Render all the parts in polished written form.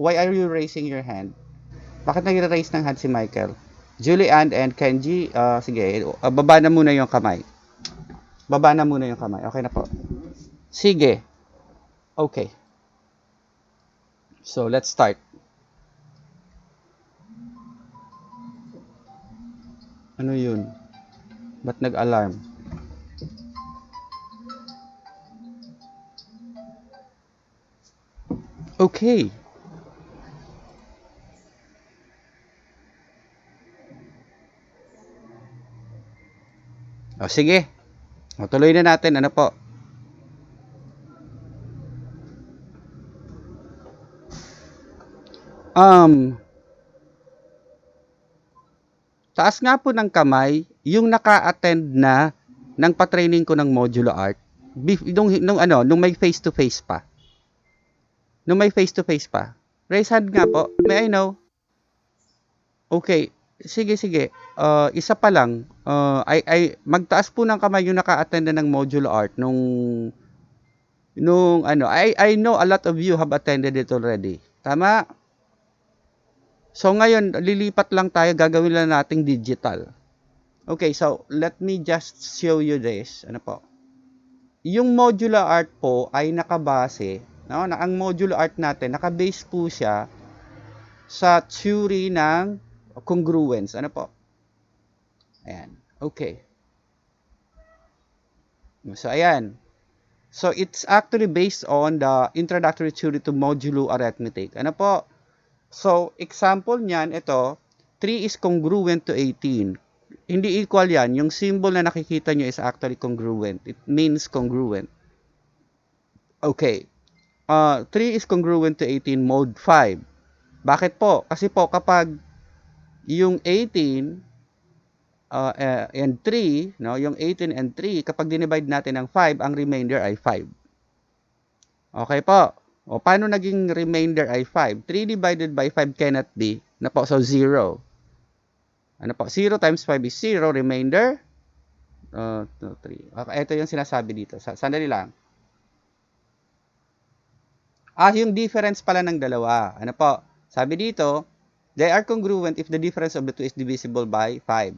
why are you raising your hand? Bakit nag-raise ng hand si Michael? Julian and Kenji, sige, baba na muna yung kamay. Baba na muna yung kamay. Okay na po. Sige. Okay. So, let's start. Ano yun? Ba't nag-alarm? Okay. O, sige. O, tuloy na natin. Ano po? Taas nga po ng kamay yung naka-attend na ng pa-training ko ng modular art. Nung may face-to-face pa. Nung may face-to-face pa. Raise hand nga po. May I know? Okay. Sige, sige. Isa pa lang. Magtaas po ng kamay yung naka-attend na ng modular art nung ano. I know a lot of you have attended it already. Tama? So ngayon, lilipat lang tayo, gagawin lang nating digital. Okay, so let me just show you this. Ano po? Yung modular art po ay nakabase, no? Ang modular art natin, nakabase po siya sa theory ng congruence. Ano po? Ayan. Okay. So ayan. So it's actually based on the introductory theory to modulo arithmetic. Ano po? So, example niyan, ito, 3 is congruent to 18. Hindi equal yan. Yung symbol na nakikita nyo is actually congruent. It means congruent. Okay. 3 is congruent to 18 mode 5. Bakit po? Kasi po, kapag yung 18 and 3, no, yung 18 and 3, kapag dinivide natin ng 5, ang remainder ay 5. Okay po. O, paano naging remainder ay 5? 3 divided by 5 cannot be. Na po, so 0. Ano po? 0 times 5 is 0. Remainder? 2, 3. Okay, ito yung sinasabi dito. Sandali lang. Yung difference pala ng dalawa. Ano po? Sabi dito, they are congruent if the difference of the two is divisible by 5.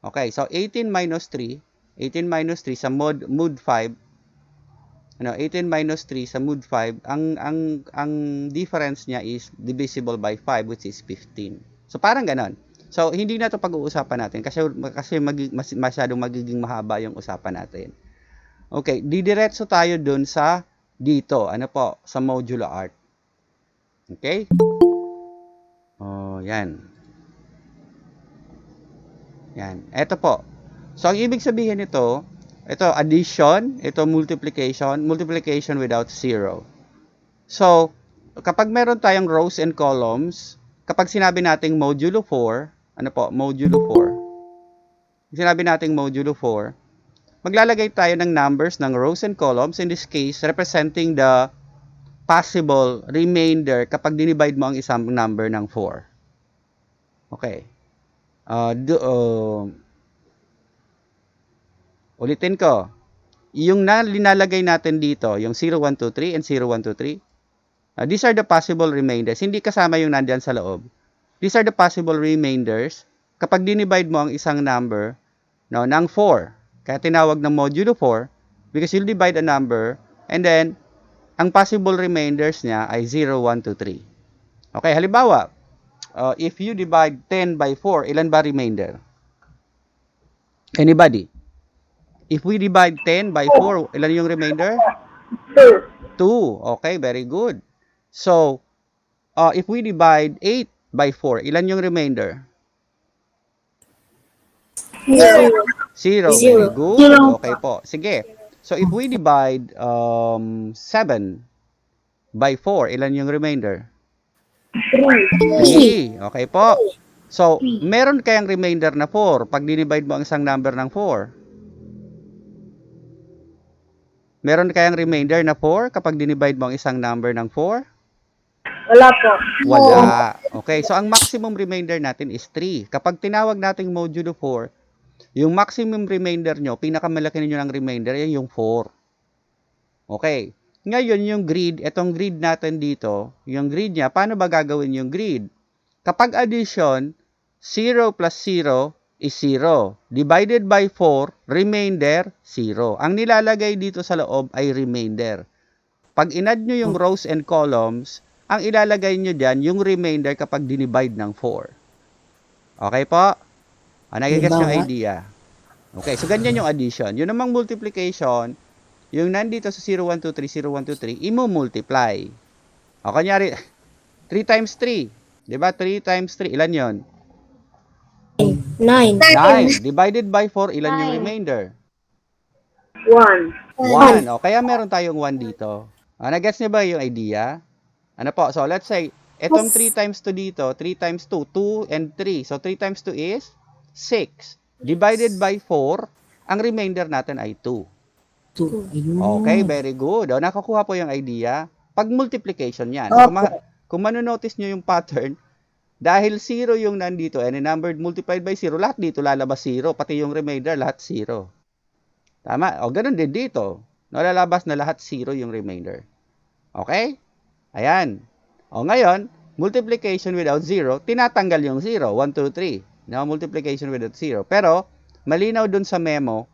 Okay, so 18 minus 3. 18 minus 3 sa mod 5. 18 minus 3 sa mood 5, ang difference niya is divisible by 5, which is 15. So parang ganon. So hindi na 'to pag-uusapan natin kasi masyadong magiging mahaba yung usapan natin. Okay, didiretso tayo dun sa dito, ano po, sa modular art. Okay? Oh, yan. Yan. Ito po. So ang ibig sabihin nito, ito addition, ito multiplication without zero. So, kapag meron tayong rows and columns, kapag sinabi nating modulo 4, ano po, modulo 4, sinabi nating modulo 4, maglalagay tayo ng numbers ng rows and columns, in this case, representing the possible remainder kapag dinivide mo ang isang number ng 4. Okay. Ulitin ko. Yung linalagay natin dito, yung 0, 1, 2, 3 and 0, 1, 2, 3, these are the possible remainders. Hindi kasama yung nandyan sa loob. These are the possible remainders kapag dinivide mo ang isang number, no, ng 4. Kaya tinawag ng modulo 4 because you'll divide a number and then ang possible remainders niya ay 0, 1, 2, 3. Okay, halimbawa, if you divide 10 by 4, ilan ba remainder? Anybody? If we divide 10 by 4, ilan yung remainder? 2. Okay, very good. So, if we divide 8 by 4, ilan yung remainder? 0. 0. Very good. Okay po. Sige. So, if we divide 7 by 4, ilan yung remainder? 3. Okay po. So, meron kayang remainder na 4 pag dinivide mo ang isang number ng 4. Meron kayang remainder na 4 kapag dinivide mo ang isang number ng 4? Wala po. Wala. Okay, so ang maximum remainder natin is 3. Kapag tinawag nating modulo 4, yung maximum remainder nyo, pinakamalaki ninyo ng remainder, yan yung 4. Okay. Ngayon, yung grid, itong grid natin dito, yung grid niya, paano ba gagawin yung grid? Kapag addition, 0 plus 0 is 0. Divided by 4, remainder, 0. Ang nilalagay dito sa loob ay remainder. Pag inad nyo yung rows and columns, ang ilalagay nyo dyan, yung remainder kapag dinivide ng 4. Okay po? Nagigets yung idea? Okay, so ganyan yung addition. Yun namang multiplication, yung nandito sa 0, 1, 2, 3, 0, 1, 2, 3, imo-multiply. O, kanyari, 3 times 3. Diba? 3 times 3, ilan yon? 9. 9. Divided by 4, ilan yung remainder? 1. 1. O, kaya meron tayong 1 dito. Nagets niyo ba yung idea? Ano po? So, let's say, etong 3 times 2 dito, 3 times 2, 2 and 3. So, 3 times 2 is 6. Divided by 4, ang remainder natin ay 2. Okay, very good. O, nakakuha po yung idea. Pag multiplication yan. Kung manonotice nyo yung pattern, dahil 0 yung nandito, and a number multiplied by 0, lahat dito lalabas 0. Pati yung remainder, lahat 0. Tama? O, ganun din dito. Lalabas na lahat 0 yung remainder. Okay? Ayan. O, ngayon, multiplication without 0, tinatanggal yung 0. 1, 2, 3. No, multiplication without 0. Pero, malinaw dun sa memo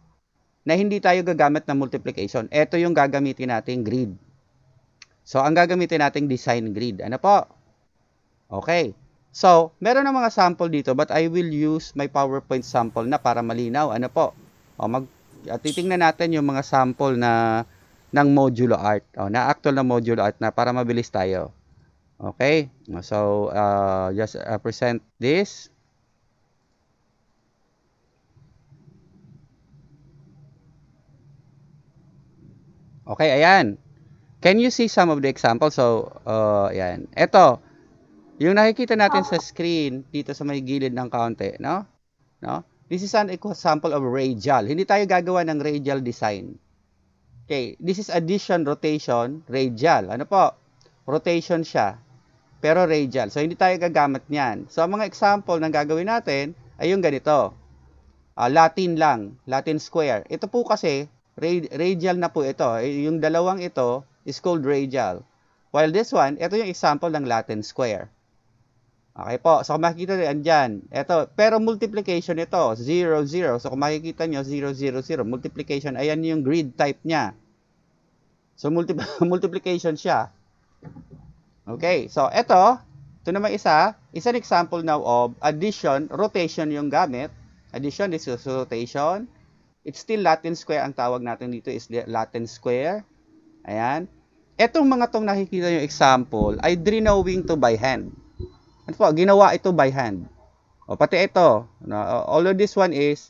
na hindi tayo gagamit ng multiplication. Ito yung gagamitin nating grid. So, ang gagamitin nating design grid. Ano po? Okay. So, meron na mga sample dito, but I will use my PowerPoint sample na para malinaw. Ano po? O, titingnan natin yung mga sample na ng modulo art. O, na actual na modulo art na para mabilis tayo. Okay? So, just present this. Okay, ayan. Can you see some of the examples? So, ayan. Ito, yung nakikita natin sa screen, dito sa may gilid ng kaunti, no? This is an example of radial. Hindi tayo gagawa ng radial design. Okay, this is addition, rotation, radial. Ano po? Rotation siya, pero radial. So, hindi tayo gagamit niyan. So, ang mga example ng gagawin natin ay yung ganito. Latin lang, Latin square. Ito po kasi, radial na po ito. Yung dalawang ito is called radial. While this one, ito yung example ng Latin square. Okay po. So, kung makikita nyo, andyan. Ito, pero multiplication ito, 0, 0. So, kung makikita nyo, 0, 0, 0. Multiplication, ayan yung grid type niya. So, multiplication siya. Okay. So, ito naman isa an example now of addition, rotation yung gamit. Addition, this is rotation. It's still Latin square. Ang tawag natin dito is Latin square. Ayan. Etong mga tong nakikita yung example ay drawing to by hand. Ano po? Ginawa ito by hand. O pati ito. No, although this one is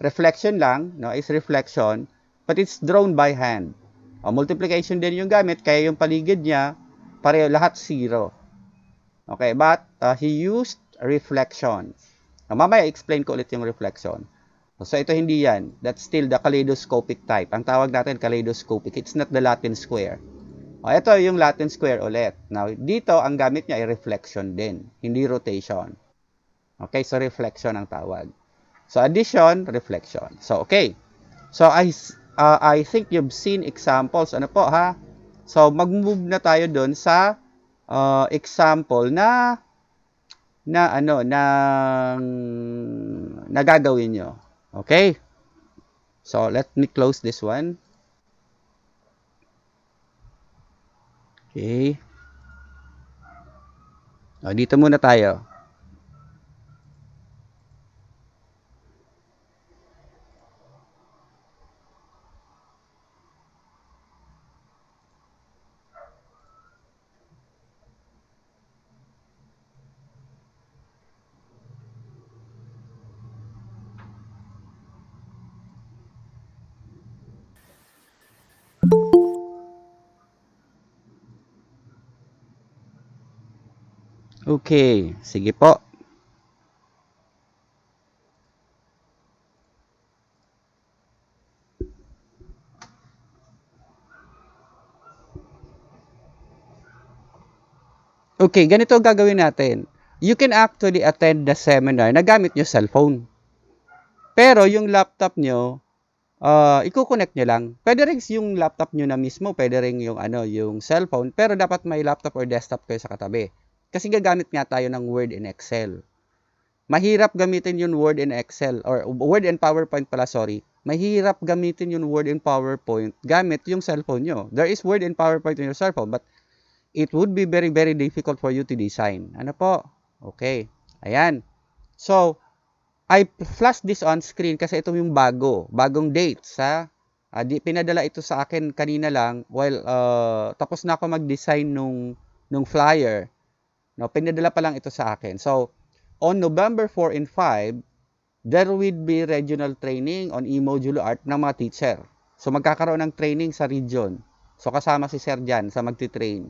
reflection lang, no, is reflection, but it's drawn by hand. O, multiplication din yung gamit, kaya yung paligid niya, pareho lahat 0. Okay, but he used reflection. Mamaya explain ko ulit yung reflection. So, ito hindi yan. That's still the kaleidoscopic type. Ang tawag natin kaleidoscopic. It's not the Latin square. O, ito yung Latin square ulit. Now, dito, ang gamit niya ay reflection din. Hindi rotation. Okay, so reflection ang tawag. So, addition, reflection. So, okay. So, I think you've seen examples. Ano po, ha? So, mag-move na tayo doon sa example na gagawin nyo. Okay? So, let me close this one. Okay. O, dito muna tayo. Okay, sige po. Okay, ganito ang gagawin natin. You can actually attend the seminar na gamit nyo cellphone. Pero yung laptop nyo, iko-connect nyo lang. Pwede rin yung laptop nyo na mismo, pwede rin yung, yung cellphone, pero dapat may laptop or desktop kayo sa katabi. Kasi gagamit nga tayo ng Word and Excel. Mahirap gamitin yung Word and Excel, or Word and PowerPoint pala, sorry. Mahirap gamitin yung Word and PowerPoint gamit yung cellphone nyo. There is Word and PowerPoint in your cellphone, but it would be very, very difficult for you to design. Ano po? Okay. Ayan. So, I flash this on screen kasi ito yung bagong dates ha. Pinadala ito sa akin kanina lang while tapos na ako mag-design nung flyer. No, pinadala pa lang ito sa akin. So, on November 4 and 5, there will be regional training on e-modulo art ng mga teacher. So, magkakaroon ng training sa region. So, kasama si Sir Jan sa magti-train.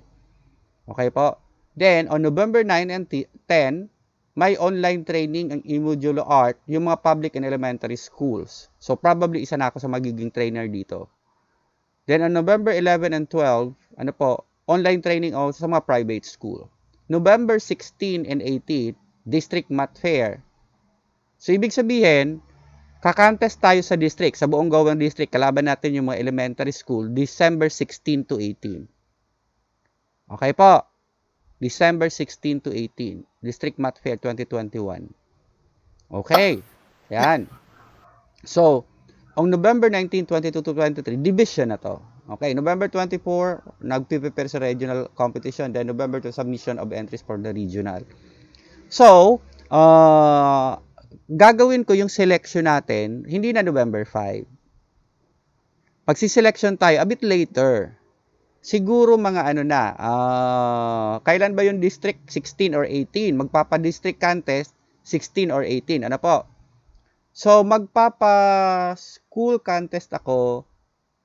Okay po? Then, on November 9 and 10, may online training ang e-modulo art yung mga public and elementary schools. So, probably isa na ako sa magiging trainer dito. Then, on November 11 and 12, online training also sa mga private school. November 16 and 18, District Math Fair. So, ibig sabihin, kakantest tayo sa district, sa buong Gawang District, kalaban natin yung mga elementary school, December 16 to 18. Okay po? December 16 to 18. District Math Fair 2021. Okay. Yan. So, on November 19, 22 to 23, division na to. Okay. November 24, nag-prepare sa regional competition. Then, November 2, submission of entries for the regional. So, gagawin ko yung selection natin, hindi na November 5. Pagsi-selection tayo, a bit later. Siguro mga kailan ba yung district? 16 or 18. Magpapa-district contest, 16 or 18. Ano po? So, magpapa-school contest ako,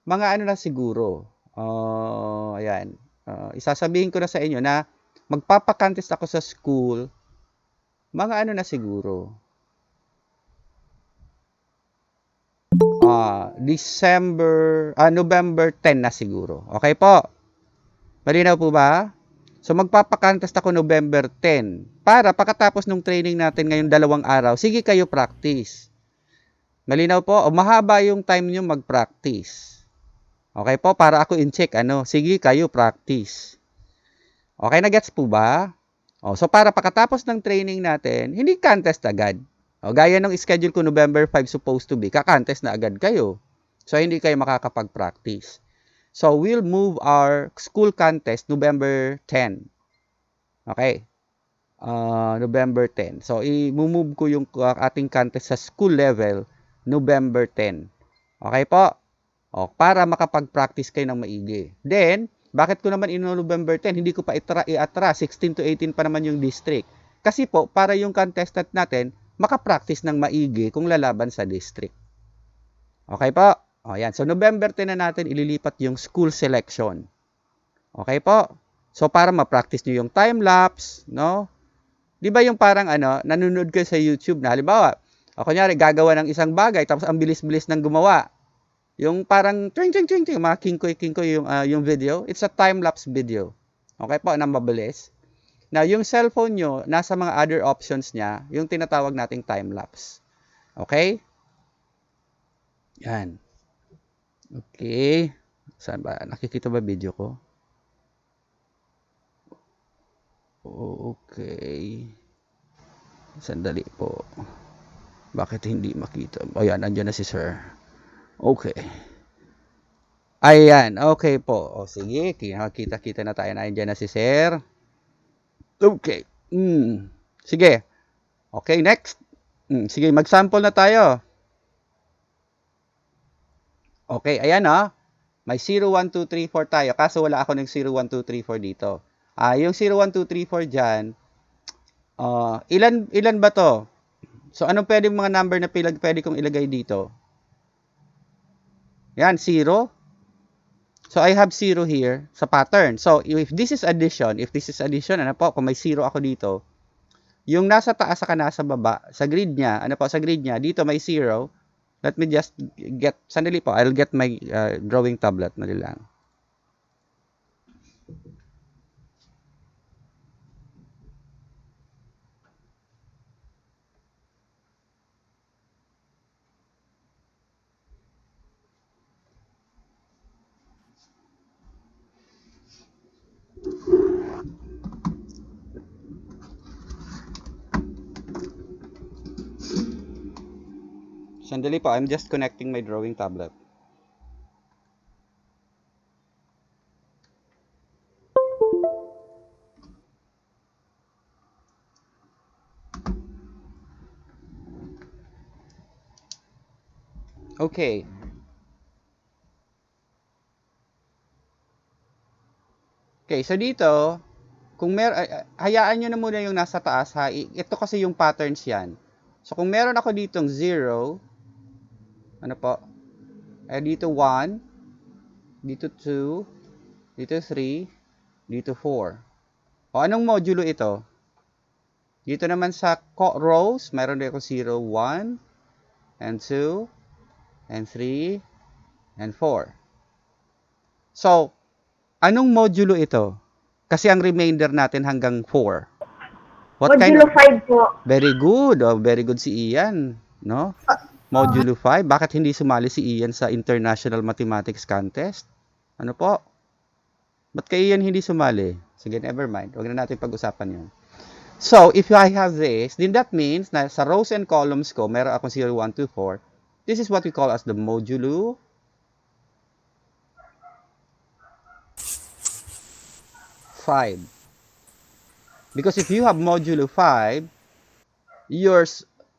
mga na siguro. Ayan. Isasabihin ko na sa inyo na magpapa-contest ako sa school, mga na siguro. November 10 na siguro. Okay po? Malinaw po ba? So, magpapakantest ako November 10. Para pagkatapos ng training natin ngayong 2 araw, sige kayo practice. Malinaw po? O mahaba yung time nyo mag-practice. Okay po? Para ako in-check. Sige kayo practice. Okay na gets po ba? So, para pagkatapos ng training natin, hindi contest agad. Gaya ng schedule ko November 5 supposed to be, kakantest na agad kayo. So, hindi kayo makakapag-practice. So, we'll move our school contest November 10. Okay. November 10. So, i-move ko yung ating contest sa school level November 10. Okay po? Para makapag-practice kayo ng maigi. Then, bakit ko naman November 10? Hindi ko pa i-atra. 16 to 18 pa naman yung district. Kasi po, para yung contestant natin, makapractice ng maigi kung lalaban sa district. Okay po? Yan. So, November 10 na natin ililipat yung school selection. Okay po? So, para ma-practice nyo yung time-lapse, no? Di ba yung parang nanonood kayo sa YouTube na, halimbawa, kunyari, gagawa ng isang bagay, tapos ang bilis-bilis ng gumawa. Yung parang, twing, mga kingkoy yung video. It's a time-lapse video. Okay po? Na mabilis. Now, yung cellphone nyo, nasa mga other options niya, yung tinatawag nating time-lapse. Okay? Yan. Okay. Saan ba? Nakikita ba video ko? Okay. Sandali po. Bakit hindi makita? Ayan, andyan na si sir. Okay. Ayan, okay po. Sige, kita na tayo na andyan na si sir. Okay. Sige. Okay, next. Sige, mag-sample na tayo. Okay, ayan may 0, 1, 2, 3, 4 tayo. Kaso wala ako ng 0, 1, 2, 3, 4 dito. Yung 0, 1, 2, 3, 4 dyan, ilan ba to? So, anong pwedeng mga number na pwede kong ilagay dito? Yan, 0. So, I have 0 here sa pattern. So, if this is addition, kung may 0 ako dito, yung nasa taas saka nasa baba, sa grid niya, dito may 0. Let me just sandali po, I'll get my drawing tablet na lang. Sandali po, I'm just connecting my drawing tablet. Okay. Okay, so dito, kung hayaan nyo na muna yung nasa taas ha. Ito kasi yung patterns yan. So kung meron ako ditong 0, ano po? Dito 1, dito 2, dito 3, dito 4. O anong modulo ito? Dito naman sa rows, meron din ako 0, 1, and 2, and 3, and 4. So, anong modulo ito? Kasi ang remainder natin hanggang 4. Modulo 5 po. Very good. Oh, very good si Ian, no? Modulo 5. Bakit hindi sumali si Ian sa International Mathematics Contest? Ano po? Ba't kay Ian hindi sumali? Sige, never mind. Huwag na natin pag-usapan yun. So, if I have this, then that means na sa rows and columns ko, meron akong 0, 1, 2, 4. This is what we call as the modulo 5. Because if you have modulo 5, your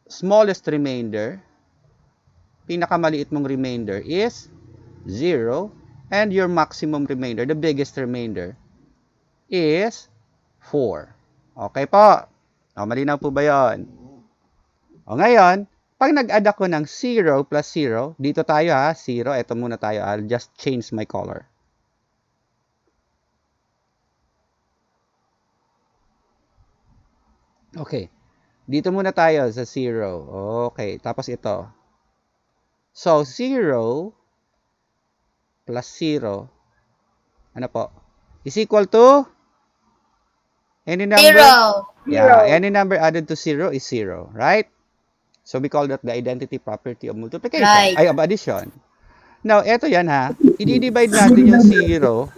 smallest remainder, pinakamaliit mong remainder is 0, and your maximum remainder, the biggest remainder, is 4. Okay po? O, malinaw po ba yun? O, ngayon, pag nag-add ako ng 0 plus 0, dito tayo ha, 0, eto muna tayo, I'll just change my color. Okay, dito muna tayo sa 0. Okay, tapos ito. So, 0 plus 0, ano po? Is equal to? Any number? 0. Yeah, any number added to 0 is 0, right? So, we call that the identity property of multiplication. Right. Ay, of addition. Now, eto yan ha. I-divide natin yung 0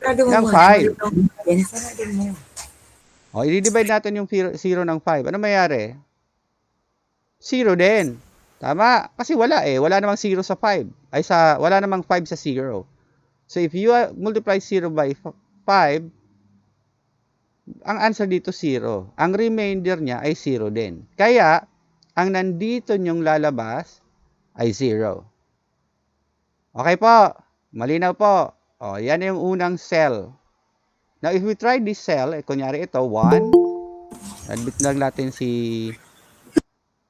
ng 5. O, i-divide natin yung 0 ng 5. Ano mayari? 0 din. Tama? Kasi wala eh. Wala namang 0 sa 5. Wala namang 5 sa 0. So, if you multiply 0 by 5, ang answer dito 0. Ang remainder niya ay 0 din. Kaya, ang nandito nyong lalabas ay 0. Okay po. Malinaw po. O, yan yung unang cell. Now, if we try this cell, kunyari ito, 1. Admit lang natin si...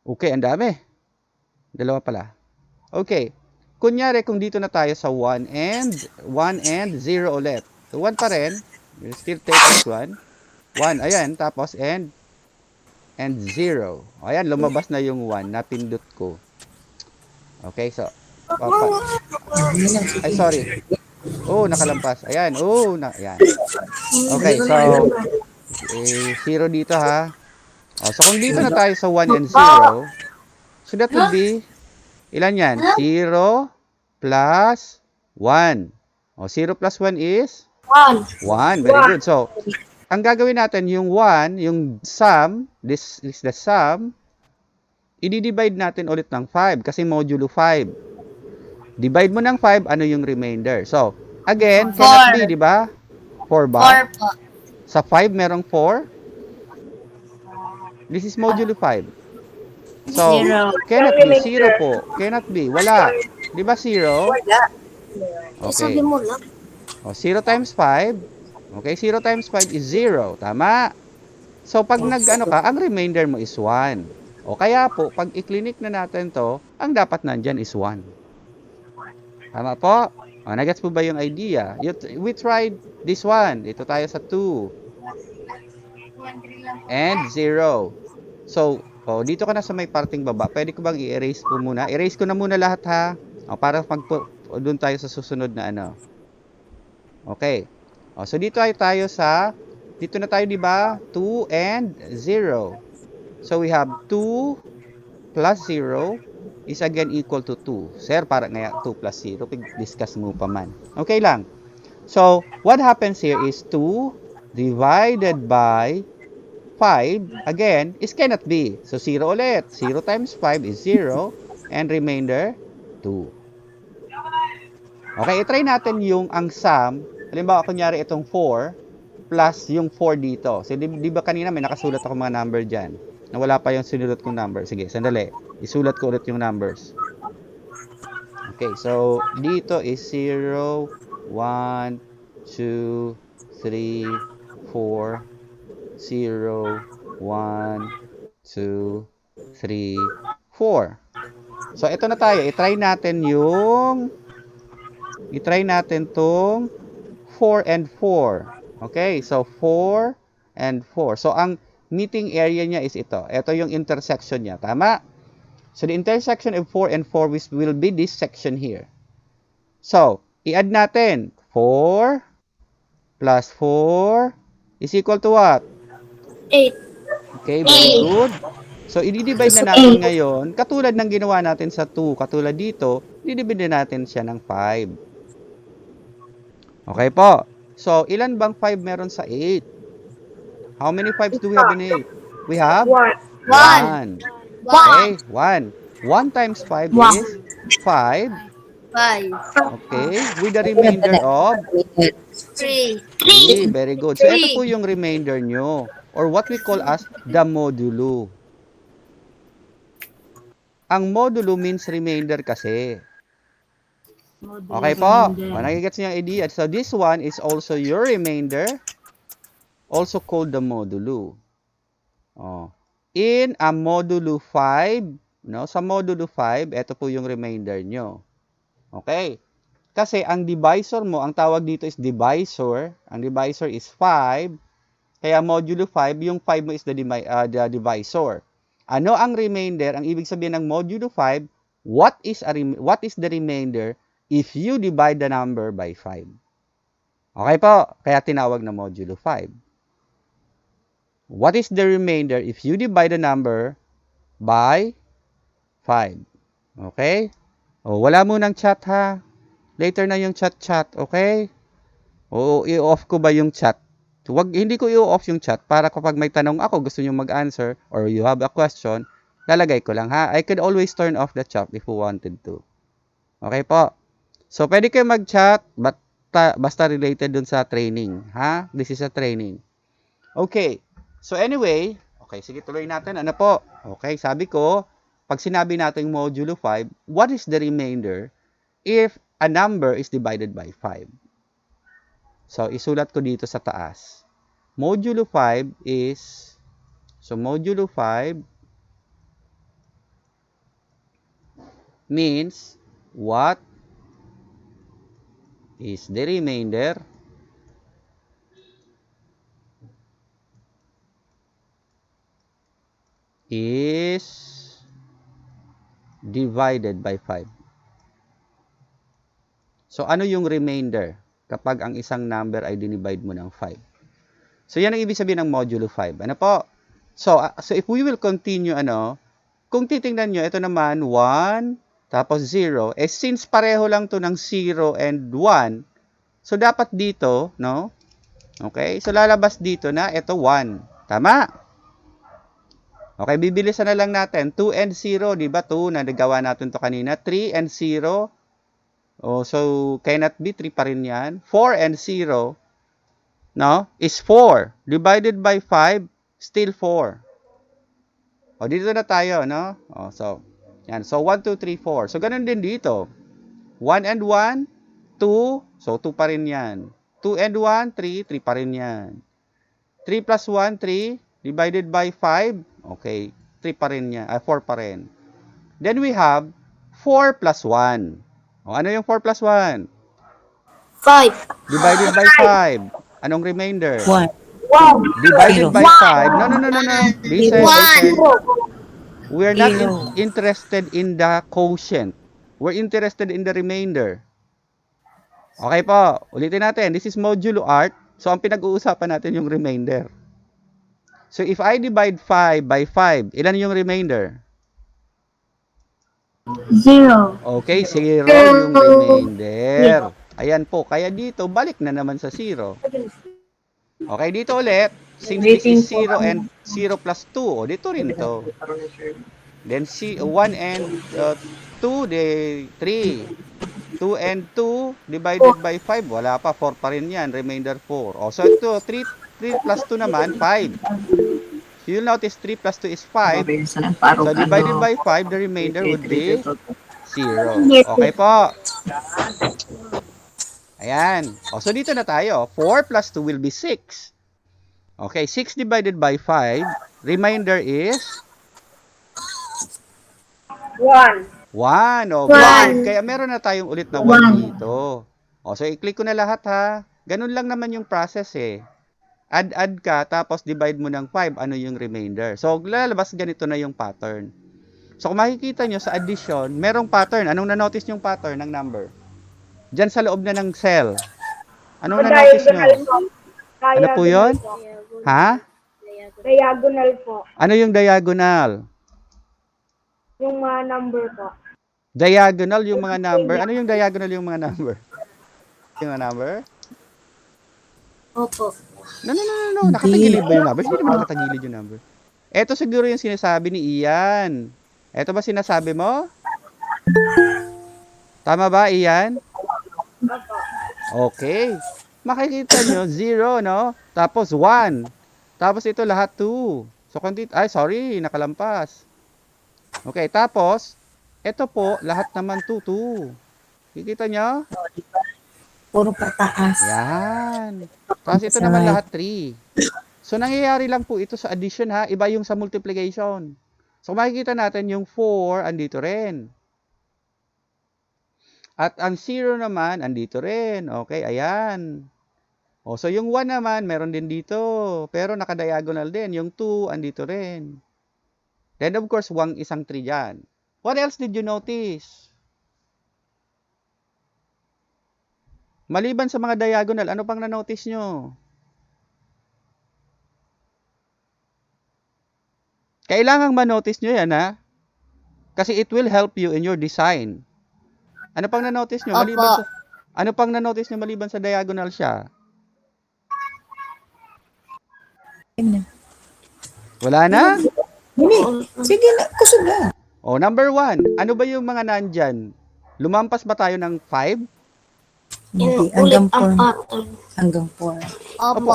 Okay, ang dami. Dalawa pala. Okay. Kunyari, kung dito na tayo sa 1 and 0 ulit. So, 1 pa rin. We'll still take this one. 1, ayan, tapos and 0. Ayan, lumabas na yung 1, napindot ko. Okay, so, ay, sorry. Oh, nakalampas. Ayan, ayan. Okay, so, 0 dito ha. So, kung dito na tayo sa 1 and 0, so that would be, ilan yan? 0 plus 1. 0 plus 1 is? 1. 1, very good. So, ang gagawin natin, yung 1, yung sum, this is the sum, i-divide natin ulit ng 5 kasi modulo 5. Divide mo ng 5, ano yung remainder? So, again, cannot be, di ba? 4 ba? 4 po. Sa 5, merong 4. This is modulo 5. So, 0. cannot be. 0 po. Cannot be. Wala. Di ba 0? Okay. 0 times 5. Okay, 0 times 5 is 0. Tama? So, pag nag-ano ka, ang remainder mo is 1. O kaya po, pag i-clinic na natin to, ang dapat nandyan is 1. Tama po? O, nagets po ba yung idea? We tried this one. Dito tayo sa 2. And 0. So, dito ka na sa may parting baba. Pwede ko bang i-erase ko muna? Erase ko na muna lahat ha. O, para doon tayo sa susunod na ano. Okay. So dito tayo dito na tayo, di ba? 2 and 0. So we have 2 plus 0 is again equal to 2. Sir, para ngaya 2 plus 0, discuss mo pa man. Okay lang. So, what happens here is 2 divided by 5, again, is cannot be. So, 0 ulit. 0 times 5 is 0. and remainder 2. Okay, i-try natin yung ang sum. Halimbawa, kunyari itong 4 plus yung 4 dito. So, di ba kanina may nakasulat ako mga number dyan? Na wala pa yung sinulat kong number. Sige, sandali. Isulat ko ulit yung numbers. Okay, so dito is 0, 1, 2, 3, 4, 0, 1, 2, 3, 4. So, ito na tayo. I-try natin tong 4 and 4. Okay, so 4 and 4. So, ang meeting area niya is ito. Ito yung intersection niya. Tama? So, the intersection of 4 and 4 will be this section here. So, i-add natin. 4 plus 4 is equal to what? 8. Okay, very good. So, i-divide na natin ngayon. Katulad ng ginawa natin sa 2. Katulad dito, i-divide natin siya ng 5. Okay po. So, ilan bang 5 meron sa 8? How many 5s do we have in 8? We have 1. Okay, 1. 1 times 5 is 5. 5. Okay, with the remainder of 3. 3. Very good. So, ito po yung remainder nyo. Or what we call as the modulo. Ang modulo means remainder kasi. Okay po. Nakikigets niyo yung idea. So, this one is also your remainder. Also called the modulo. Oh. In a modulo 5, no? Sa modulo 5, ito po yung remainder nyo. Okay. Kasi ang divisor mo, ang tawag dito is divisor. Ang divisor is 5. Kaya modulo 5, yung 5 mo is the divisor. Ano ang remainder? Ang ibig sabihin ng modulo 5, what is the remainder if you divide the number by 5? Okay po. Kaya tinawag na modulo 5. What is the remainder if you divide the number by 5? Okay? O, wala munang chat ha. Later na yung chat. Okay? O, i-off ko ba yung chat? Hindi ko i-off yung chat para kapag may tanong ako, gusto nyo mag-answer, or you have a question, lalagay ko lang ha. I could always turn off the chat if you wanted to. Okay po? So, pwede kayo mag-chat, basta related dun sa training. Ha? This is a training. Okay. So, anyway, okay, sige, tuloy natin. Ano po? Okay, sabi ko, pag sinabi natin modulo 5, what is the remainder if a number is divided by 5? So, isulat ko dito sa taas. Modulo 5 is, so modulo 5 means what is the remainder is divided by 5. So, ano yung remainder kapag ang isang number ay dinivide mo ng 5? So, yan ang ibig sabihin ng modulo 5. Ano po? So if we will continue, kung titingnan nyo, ito naman, 1, tapos 0. Since pareho lang to ng 0 and 1, so dapat dito, no? Okay? So, lalabas dito na ito 1. Tama? Okay, bibilisan na lang natin. 2 and 0, di ba? 2, nagawa natin to kanina. 3 and 0. Oh, so, cannot be 3 pa rin yan. 4 and 0, no, is 4. Divided by 5, still 4. O, dito na tayo, no? O, so, yan. So, 1, 2, 3, 4. So, ganun din dito. 1 and 1, 2. So, 2 pa rin yan. 2 and 1, 3. 3 pa rin yan. 3 plus 1, 3. Divided by 5. Okay. 3 pa rin yan. 4 pa rin. Then, we have 4 plus 1. O, ano yung 4 plus 1? 5. Divided by 5. Anong remainder? 1. Divided by 5. No. Listen. We're not Zero. interested in the quotient. We're interested in the remainder. Okay po. Ulitin natin. This is modulo art. So, ang pinag-uusapan natin yung remainder. So, if I divide 5 by 5, ilan yung remainder? 0. Okay, 0 yung remainder. Ayan po. Kaya dito, balik na naman sa 0. Okay, dito ulit. Since this is 0 and 0 plus 2, o dito rin to. Then 1 and 2, 3. 2 and 2 divided by 5, wala pa, 4 pa rin yan, remainder 4. O, so ito, 3 plus 2 naman, 5. So you'll notice 3 plus 2 is 5. So divided by 5, the remainder would be 0. Okay po. Ayan. O, so dito na tayo. 4 plus 2 will be 6. Okay, 6 divided by 5, remainder is 1. 1. O, One. Kaya meron na tayong ulit na 1 dito. O, so i-click ko na lahat ha. Ganun lang naman yung process eh. Add ka, tapos divide mo ng 5, ano yung remainder. So, lalabas ganito na yung pattern. So, kung makikita nyo sa addition, merong pattern. Anong na-notice yung pattern ng number? Diyan sa loob na ng cell. Anong na-notice nyo? Ano po yun? Ha? Diagonal po. Ano yung diagonal? Yung mga number po. Diagonal yung mga number. Ano yung diagonal yung mga number? Yung mga number? Opo. No. Nakatagilid ba yung number? Hindi naman nakatagilid yung number. Ito siguro yung sinasabi ni Ian. Ito ba sinasabi mo? Tama ba, Ian? Okay. Makikita nyo, 0, no? Tapos 1. Tapos ito lahat 2. So, nakalampas. Okay, tapos, ito po, lahat naman 2. Kikita nyo? Puro pataas. Yan. Tapos ito naman lahat 3. So, nangyayari lang po ito sa addition ha. Iba yung sa multiplication. So, makikita natin yung 4, andito rin. At ang 0 naman, andito rin. Okay, ayan. O, so yung 1 naman, meron din dito. Pero nakadiagonal din. Yung 2, andito rin. Then, of course, isang 3 dyan. What else did you notice? Maliban sa mga diagonal, ano pang na-notice nyo? Kailangang ma-notice nyo yan, ha? Kasi it will help you in your design. Ano pang na-notice nyo? Ano pang na-notice nyo maliban sa diagonal siya? Wala na? Sige na, kusog na. O, number 1. Ano ba yung mga nandyan? Lumampas ba tayo ng 5? Hindi, hanggang 4. Hanggang 4. Opo.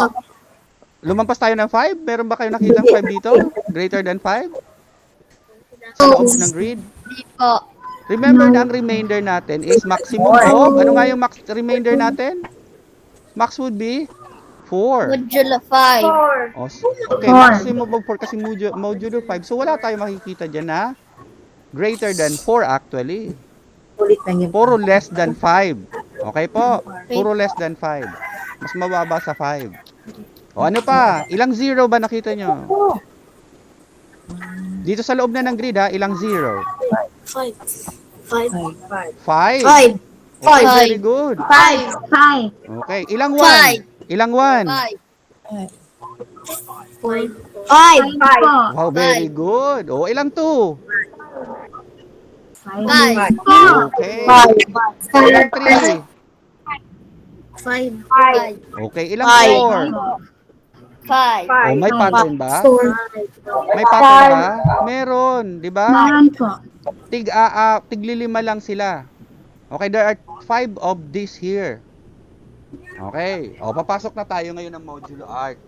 Lumampas tayo ng 5? Meron ba kayo nakitang 5 dito? Greater than 5? Sa loob ng grid? Hindi po. Remember na ang remainder natin is maximum of, ano nga yung remainder natin? Max would be 4. Modulo 5. Okay, maximum of 4 kasi modulo 5. So wala tayong makikita dyan na greater than 4 actually. Ulit lang yung Puro less than 5. Okay po? Puro less than 5. Mas mababa sa 5. O ano pa? Ilang 0 ba nakita nyo? Dito sa loob na ng grid ha, ilang 0? 5. 5. 5. Okay, very good. 5. Okay, ilang 1? Ilang 1? 5. Wow, very good. O, ilang 2? 5. Okay. Ilang 3? 5. Okay, ilang 4? 5. O, may pattern ba? May pattern ba? Meron, di ba? Tiglilima lang sila. Okay, there are 5 of this here. Okay. O, papasok na tayo ngayon ng modulo art.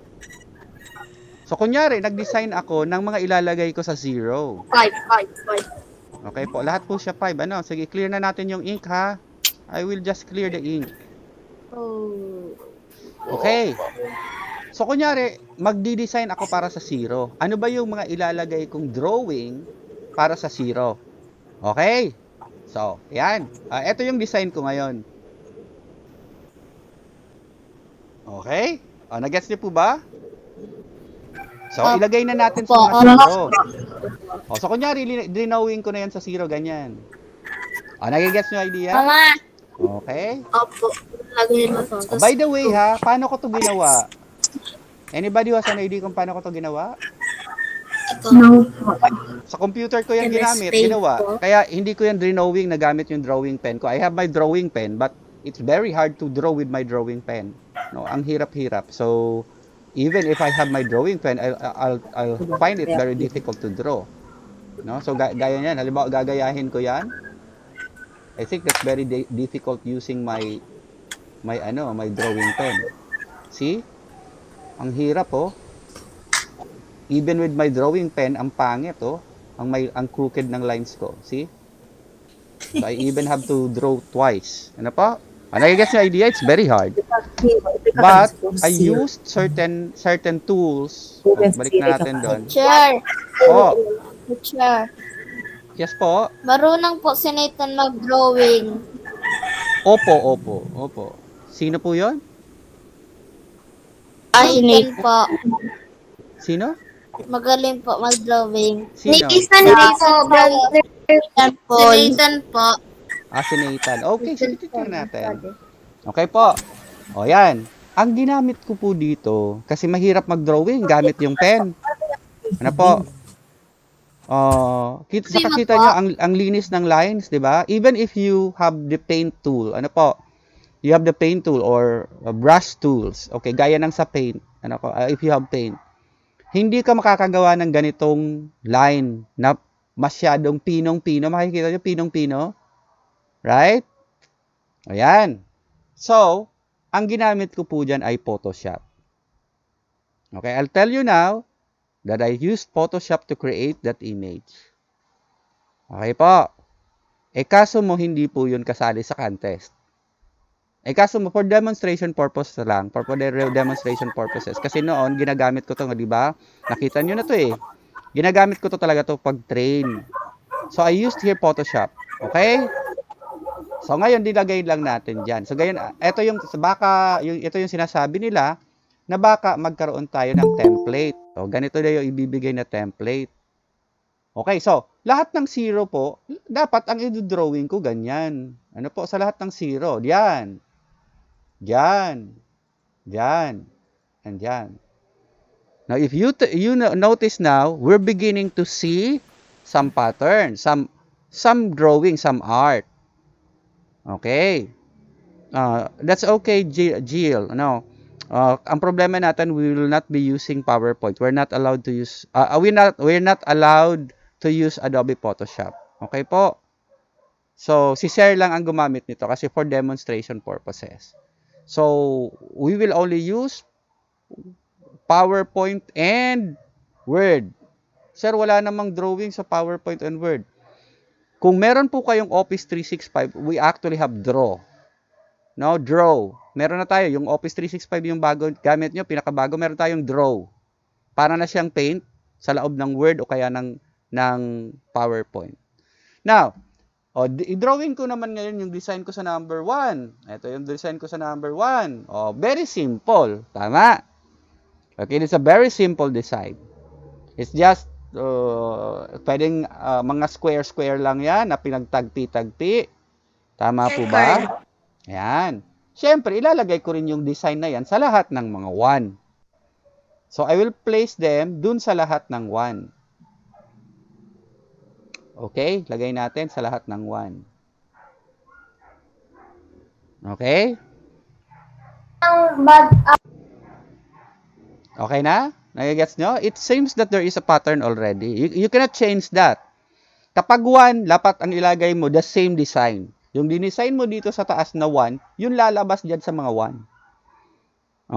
So, kunyari, nag-design ako ng mga ilalagay ko sa 0. 5. Okay po, lahat po siya 5. Ano? Sige, clear na natin yung ink ha. I will just clear the ink. Okay. So, kunyari, magdi-design ako para sa 0. Ano ba yung mga ilalagay kong drawing para sa 0? Okay? So, yan. Ito yung design ko ngayon. Okay? Nag-gets niyo po ba? So, ilagay na natin sa mga 0. So, kunyari, drawing ko na yan sa 0, ganyan. Nag-gets niyo idea? Mama. Okay? Opo. Lagyan mo to. By the way ha, paano ko to ginawa? Anybody who has an idea kung paano ko to ginawa? No. Sa computer ko yan ginawa. Kaya hindi ko yan drawing na gamit yung drawing pen ko. I have my drawing pen, but it's very hard to draw with my drawing pen. No, ang hirap-hirap. So, even if I have my drawing pen, I'll find it very difficult to draw. No? So, gaya niyan. Halimbawa, gagayahin ko yan. I think that's very difficult using my drawing pen. See? Ang hirap, oh. Even with my drawing pen, ang pangit, oh. Ang crooked ng lines ko. See? So, I even have to draw twice. Ano pa? I guess the idea, it's very hard. But I used certain tools. Balik na natin doon. Teacher. Po. Teacher. Yes po. Marunong po si Nathan mag-drawing. Opo. Sino po yon? Nathan po. Sino? Magaling po mag-drawing. Sino? Nathan po. Si Nathan po. Si Nathan. Okay, sige, tignan natin. Okay po. O yan. Ang ginamit ko po dito, kasi mahirap mag-drawing gamit yung pen. Ano po? Kita nyo ang linis ng lines, di ba? Even if you have the paint tool, ano po? You have the paint tool or brush tools. Okay, gaya ng sa paint. Ano po? If you have paint. Hindi ka makakagawa ng ganitong line na masyadong pinong-pino. Makikita nyo, pinong-pino? Right? Ayan. So, ang ginamit ko po dyan ay Photoshop. Okay, I'll tell you now that I used Photoshop to create that image. Okay po. Kaso mo, hindi po yun kasali sa contest. Kaso mo, for demonstration purpose lang, for demonstration purposes. Kasi noon, ginagamit ko to, di ba? Nakita nyo na to eh. Ginagamit ko to talaga to pag-train. So, I used here Photoshop. Okay? So, ngayon, dilagay lang natin dyan. So, ngayon, ito yung sinasabi nila na baka magkaroon tayo ng template. So, ganito na yung ibibigay na template. Okay, so, lahat ng 0 po, dapat ang i-drawing ko ganyan. Ano po, sa lahat ng 0, diyan. Diyan. Diyan. And diyan. Now, if you notice now, we're beginning to see some patterns, some drawing, some art. Okay. That's okay, Jill. No. Ang problema natin, we will not be using PowerPoint. We're not allowed to use we're not allowed to use Adobe Photoshop. Okay po? So, si Sir lang ang gumamit nito kasi for demonstration purposes. So, we will only use PowerPoint and Word. Sir, wala namang drawing sa PowerPoint and Word. Kung meron po kayong Office 365, we actually have Draw. No, Draw. Meron na tayo. Yung Office 365 yung bago gamit nyo, pinakabago, meron tayong Draw. Para na siyang Paint sa loob ng Word o kaya ng PowerPoint. Now, i-drawing ko naman ngayon yung design ko sa number 1. Ito yung design ko sa number 1. Very simple. Tama. Okay, it's a very simple design. It's just pwedeng mga square lang yan na pinagtagpi-tagpi. Tama po ba? Ayan. Siyempre, ilalagay ko rin yung design na yan sa lahat ng mga 1. So, I will place them dun sa lahat ng 1. Okay? Lagay natin sa lahat ng 1. Okay? Okay na? Nagigets nyo? It seems that there is a pattern already. You cannot change that. Kapag 1, dapat ang ilagay mo the same design. Yung dinesign mo dito sa taas na 1, yun lalabas dyan sa mga 1.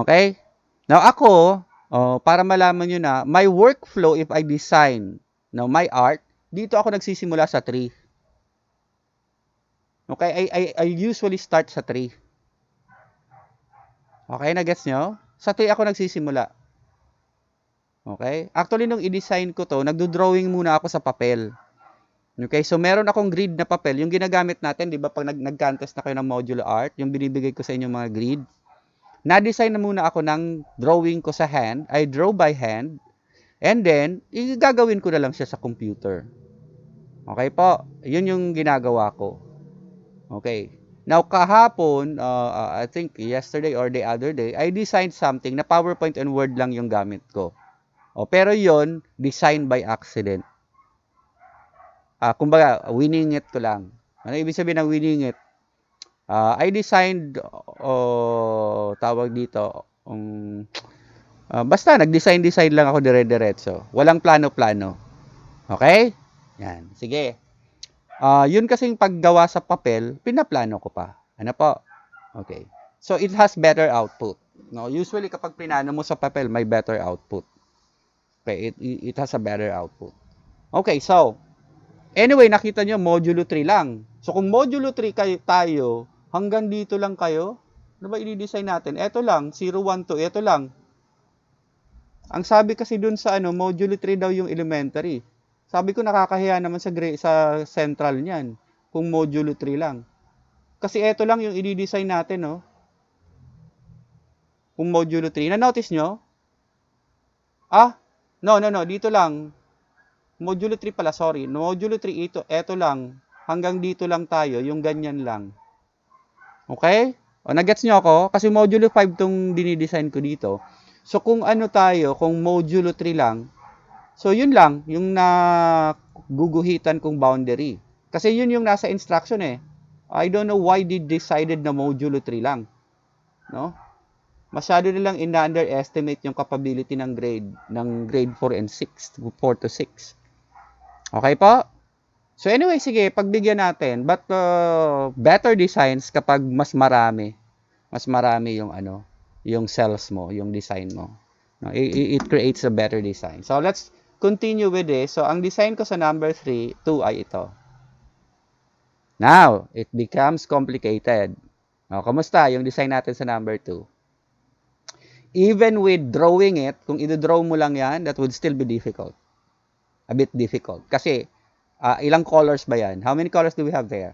Okay? Now ako, para malaman nyo na, my workflow if I design my art, dito ako nagsisimula sa 3. Okay? I usually start sa 3. Okay? Nagets nyo? Sa 3 ako nagsisimula. Okay? Actually, nung i-design ko to, nagdo-drawing muna ako sa papel. Okay? So, meron akong grid na papel. Yung ginagamit natin, di ba, pag nag-contest na kayo ng modular art, yung binibigay ko sa inyo mga grid, na-design na muna ako ng drawing ko sa hand. I draw by hand. And then, gagawin ko na lang siya sa computer. Okay po? Yun yung ginagawa ko. Okay. Now, kahapon, I think yesterday or the other day, I designed something na PowerPoint and Word lang yung gamit ko. Pero yon design by accident. Kumbaga, winning it ko lang. Ano ibig sabihin ng winning it? I designed, tawag dito, basta nag-design lang ako dire-diretso. Walang plano-plano. Okay? Yan. Sige. Yun kasing paggawa sa papel, pinaplano ko pa. Ano po? Okay. So, it has better output. No? Usually, kapag plinano mo sa papel, may better output. Okay. It has a better output. Okay. So, anyway, nakita nyo, modulo 3 lang. So, kung modulo 3 tayo, hanggang dito lang kayo, ano ba i-design natin? Ito lang, 0, 1, 2, ito lang. Ang sabi kasi dun sa modulo 3 daw yung elementary. Sabi ko nakakahiya naman sa central niyan kung modulo 3 lang. Kasi ito lang yung i-design natin, no? Kung modulo 3. Na-notice nyo? No, dito lang. Modulo 3 pala, sorry. Modulo 3 ito lang. Hanggang dito lang tayo, yung ganyan lang. Okay? O, nagets nyo ako? Kasi modulo 5 tong dinidesign ko dito. So, kung kung modulo 3 lang, so yun lang, yung naguguhitan kong boundary. Kasi yun yung nasa instruction eh. I don't know why they decided na modulo 3 lang. No? Masyado nilang ina-underestimate yung capability ng grade 4 and 6, 4 to 6. Okay po? So anyway, sige, pagbigyan natin. But better designs kapag mas marami yung yung cells mo, yung design mo. No, it creates a better design. So let's continue with this. So ang design ko sa number 2 ay ito. Now, it becomes complicated. O, kamusta yung design natin sa number 2? Even with drawing it, kung i-draw mo lang yan, that would still be difficult. A bit difficult. Kasi, ilang colors ba yan? How many colors do we have there?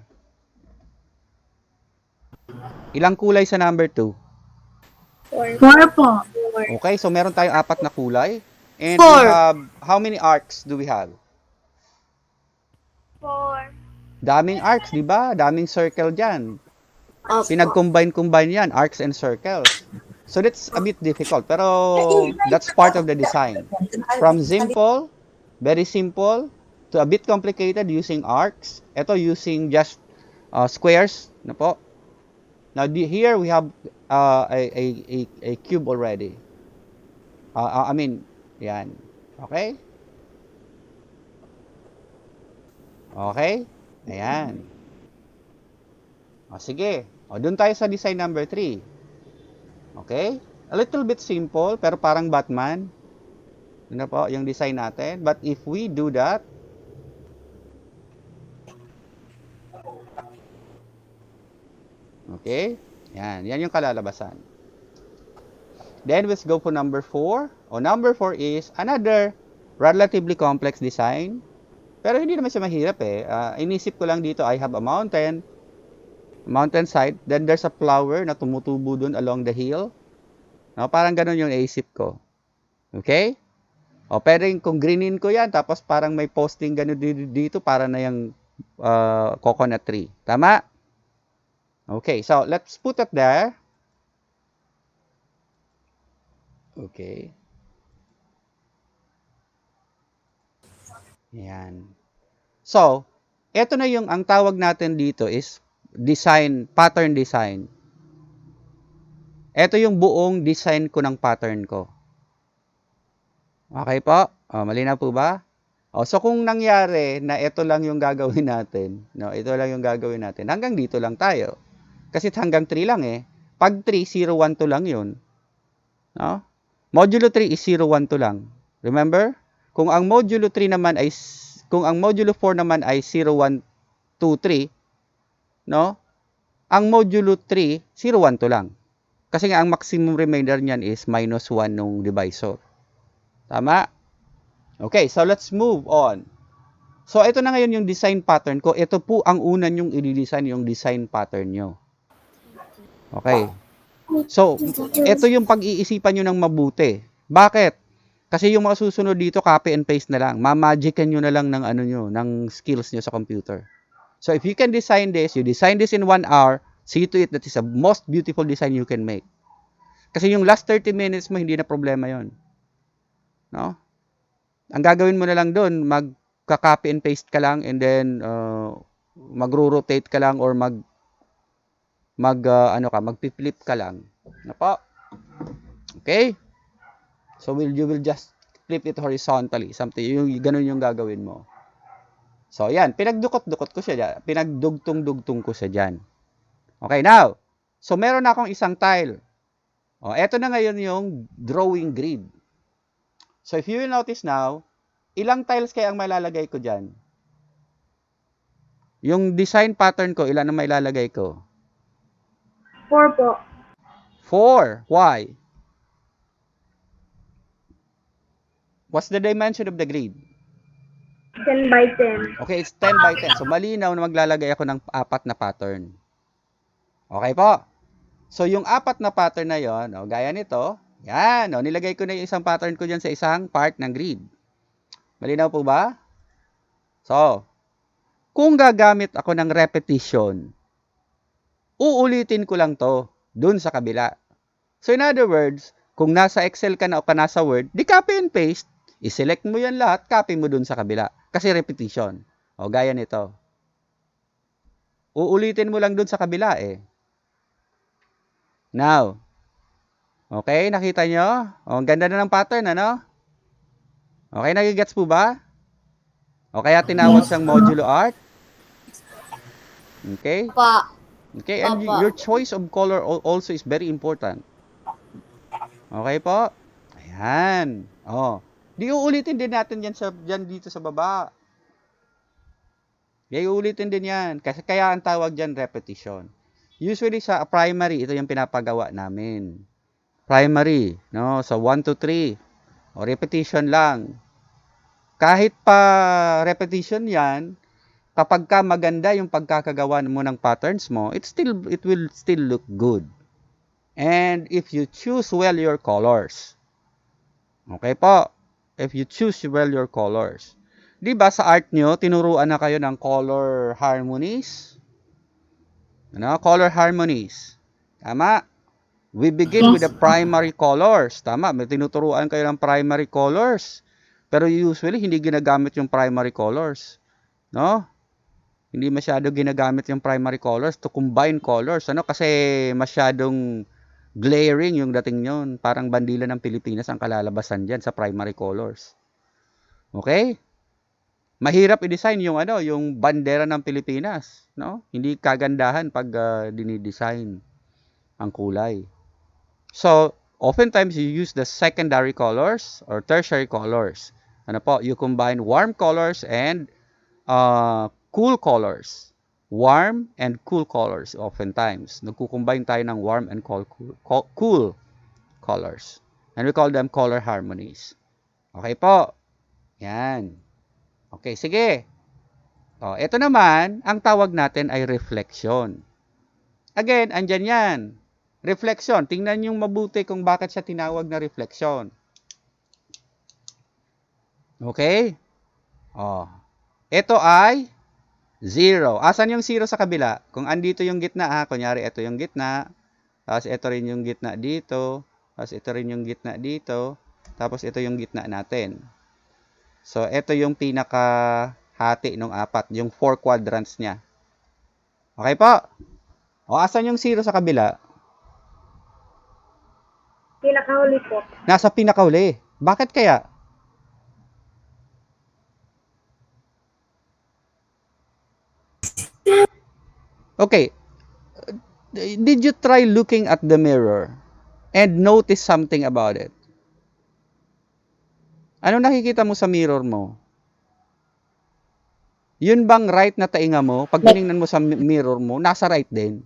Ilang kulay sa number 2? 4 po. Okay, so meron tayong 4 na kulay. And 4. we have, how many arcs do we have? 4. Daming arcs, di ba? Daming circle dyan. Opo. Pinag-combine yan, arcs and circles. So that's a bit difficult, pero that's part of the design. From simple, very simple, to a bit complicated using arcs. Ito using just squares, na po. Now here we have a cube already. I mean, yan. Okay? Okay? Ayan. O, sige. O, dun tayo sa design number 3. Okay? A little bit simple, pero parang Batman. Yun na po, yung design natin. But if we do that, okay? Yan yung kalalabasan. Then, let's go for number 4. O, number 4 is another relatively complex design. Pero hindi naman siya mahirap eh. Inisip ko lang dito, I have a mountainside. Then, there's a flower na tumutubo dun along the hill. No, parang ganun yung naisip ko. Okay? O, pero kung greenin ko yan, tapos parang may posting ganun dito, para na yung coconut tree. Tama? Okay, so let's put it there. Okay. Yan. So, eto na yung, ang tawag natin dito is pattern design. Ito yung buong design ko ng pattern ko. Okay po? Malinaw po ba? So kung nangyari na ito lang yung gagawin natin, no, ito lang yung gagawin natin, hanggang dito lang tayo. Kasi hanggang 3 lang eh. Pag 3, 0, 1, 2 lang yun. No? Modulo 3 is 0, 1, 2 lang. Remember? Kung ang modulo 4 naman ay 0, 1, 2, 3, no? Ang modulo 3, 0, 1, 2 lang. Kasi nga, ang maximum remainder niyan is minus 1 nung divisor. Tama? Okay, so let's move on. So, ito na ngayon yung design pattern ko. Ito po ang una nyong i-design, yung design pattern nyo. Okay. So, ito yung pag-iisipan nyo ng mabuti. Bakit? Kasi yung mga susunod dito, copy and paste na lang. Mamagican nyo na lang ng ng skills nyo sa computer. So, if you can design this, you design this in 1 hour, see to it that is the most beautiful design you can make. Kasi yung last 30 minutes mo, hindi na problema yon. No? Ang gagawin mo na lang doon, magka-copy and paste ka lang, and then magro-rotate ka lang, or magpi-flip ka lang. Ano po? Okay? So you will just flip it horizontally. Something, ganun yung gagawin mo. So, yan. Pinagdukot-dukot ko siya dyan. Pinagdugtong-dugtong ko siya dyan. Okay, now. So, meron na akong isang tile. O, eto na ngayon yung drawing grid. So, if you will notice now, ilang tiles kaya ang malalagay ko dyan? Yung design pattern ko, ilan ang mailalagay ko? 4 po. 4. Why? What's the dimension of the grid? 10 by 10. Okay, it's 10 by 10. So, malinaw na maglalagay ako ng 4 na pattern. Okay po? So, yung 4 na pattern na yon, gaya nito, yan, nilagay ko na yung isang pattern ko dyan sa isang part ng grid. Malinaw po ba? So, kung gagamit ako ng repetition, uulitin ko lang to dun sa kabila. So, in other words, kung nasa Excel ka na o ka nasa Word, di copy and paste, i-select mo yan lahat, copy mo dun sa kabila. Kasi repetition. O, gaya nito. Uulitin mo lang dun sa kabila eh. Now, okay, nakita nyo? O, ang ganda na ng pattern, ano? Okay, nagigets po ba? O kaya tinawag siyang modulo art? Okay? Pa. Okay, and Opo. your choice of color also is very important. Okay po? Ayan. Oh. Di uulitin din natin yan dito sa baba. Di uulitin din yan. Kasi kaya ang tawag dyan repetition. Usually sa primary, ito yung pinapagawa namin. Primary, no? So 1 to 3. O repetition lang. Kahit pa repetition yan, kapag ka maganda yung pagkakagawa mo ng patterns mo, it will still look good. And if you choose well your colors. Okay po? If you choose well your colors. Di ba sa art nyo, tinuruan na kayo ng color harmonies? Ano? Color harmonies. Tama? We begin with the primary colors. Tama? May tinuturuan kayo ng primary colors. Pero usually, hindi ginagamit yung primary colors. No? Hindi masyado ginagamit yung primary colors to combine colors. Ano? Kasi masyadong glaring yung dating nyon. Parang bandila ng Pilipinas ang kalalabasan dyan sa primary colors. Okay? Mahirap i-design yung yung bandera ng Pilipinas, no? Hindi kagandahan pag dinidesign ang kulay. So, oftentimes you use the secondary colors or tertiary colors. Ano po? You combine warm colors and cool colors. Warm and cool colors oftentimes. Nagko-combine tayo ng warm and cool colors. And we call them color harmonies. Okay po. Yan. Okay, sige. O, ito naman, ang tawag natin ay reflection. Again, andyan yan. Reflection. Tingnan yung mabuti kung bakit siya tinawag na reflection. Okay? O, ito ay 0. Asan yung 0 sa kabila? Kung andito yung gitna, kunyari ito yung gitna, tapos ito rin yung gitna dito, tapos ito rin yung gitna dito, tapos ito yung gitna natin. So, ito yung pinaka-hati ng 4, yung 4 quadrants niya. Okay po? O, asan yung 0 sa kabila? Pinakahuli po. Nasa pinakahuli. Bakit kaya? Okay. Did you try looking at the mirror and notice something about it? Ano nakikita mo sa mirror mo? Yun bang right na tainga mo? Pag tiningnan mo sa mirror mo, nasa right din.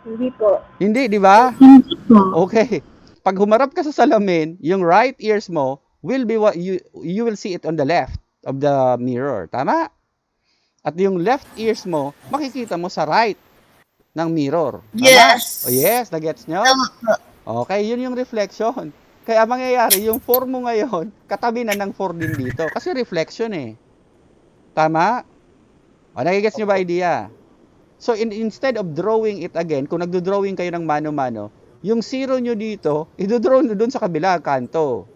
Hindi po. Hindi, di ba? Hindi po. Okay. Pag humarap ka sa salamin, yung right ears mo will be what you will see it on the left of the mirror. Tama? At yung left ears mo, makikita mo sa right ng mirror. Tama? Yes. Oh, yes, nagets nyo? Tama po. Okay, yun yung reflection. Kaya mangyayari, yung 4 mo ngayon, katabi na ng 4 din dito. Kasi reflection eh. Tama? O, nagigets nyo ba idea? So, instead of drawing it again, kung nagdo-drawing kayo ng mano-mano, yung 0 nyo dito, ido-draw nyo dun sa kabila, kanto.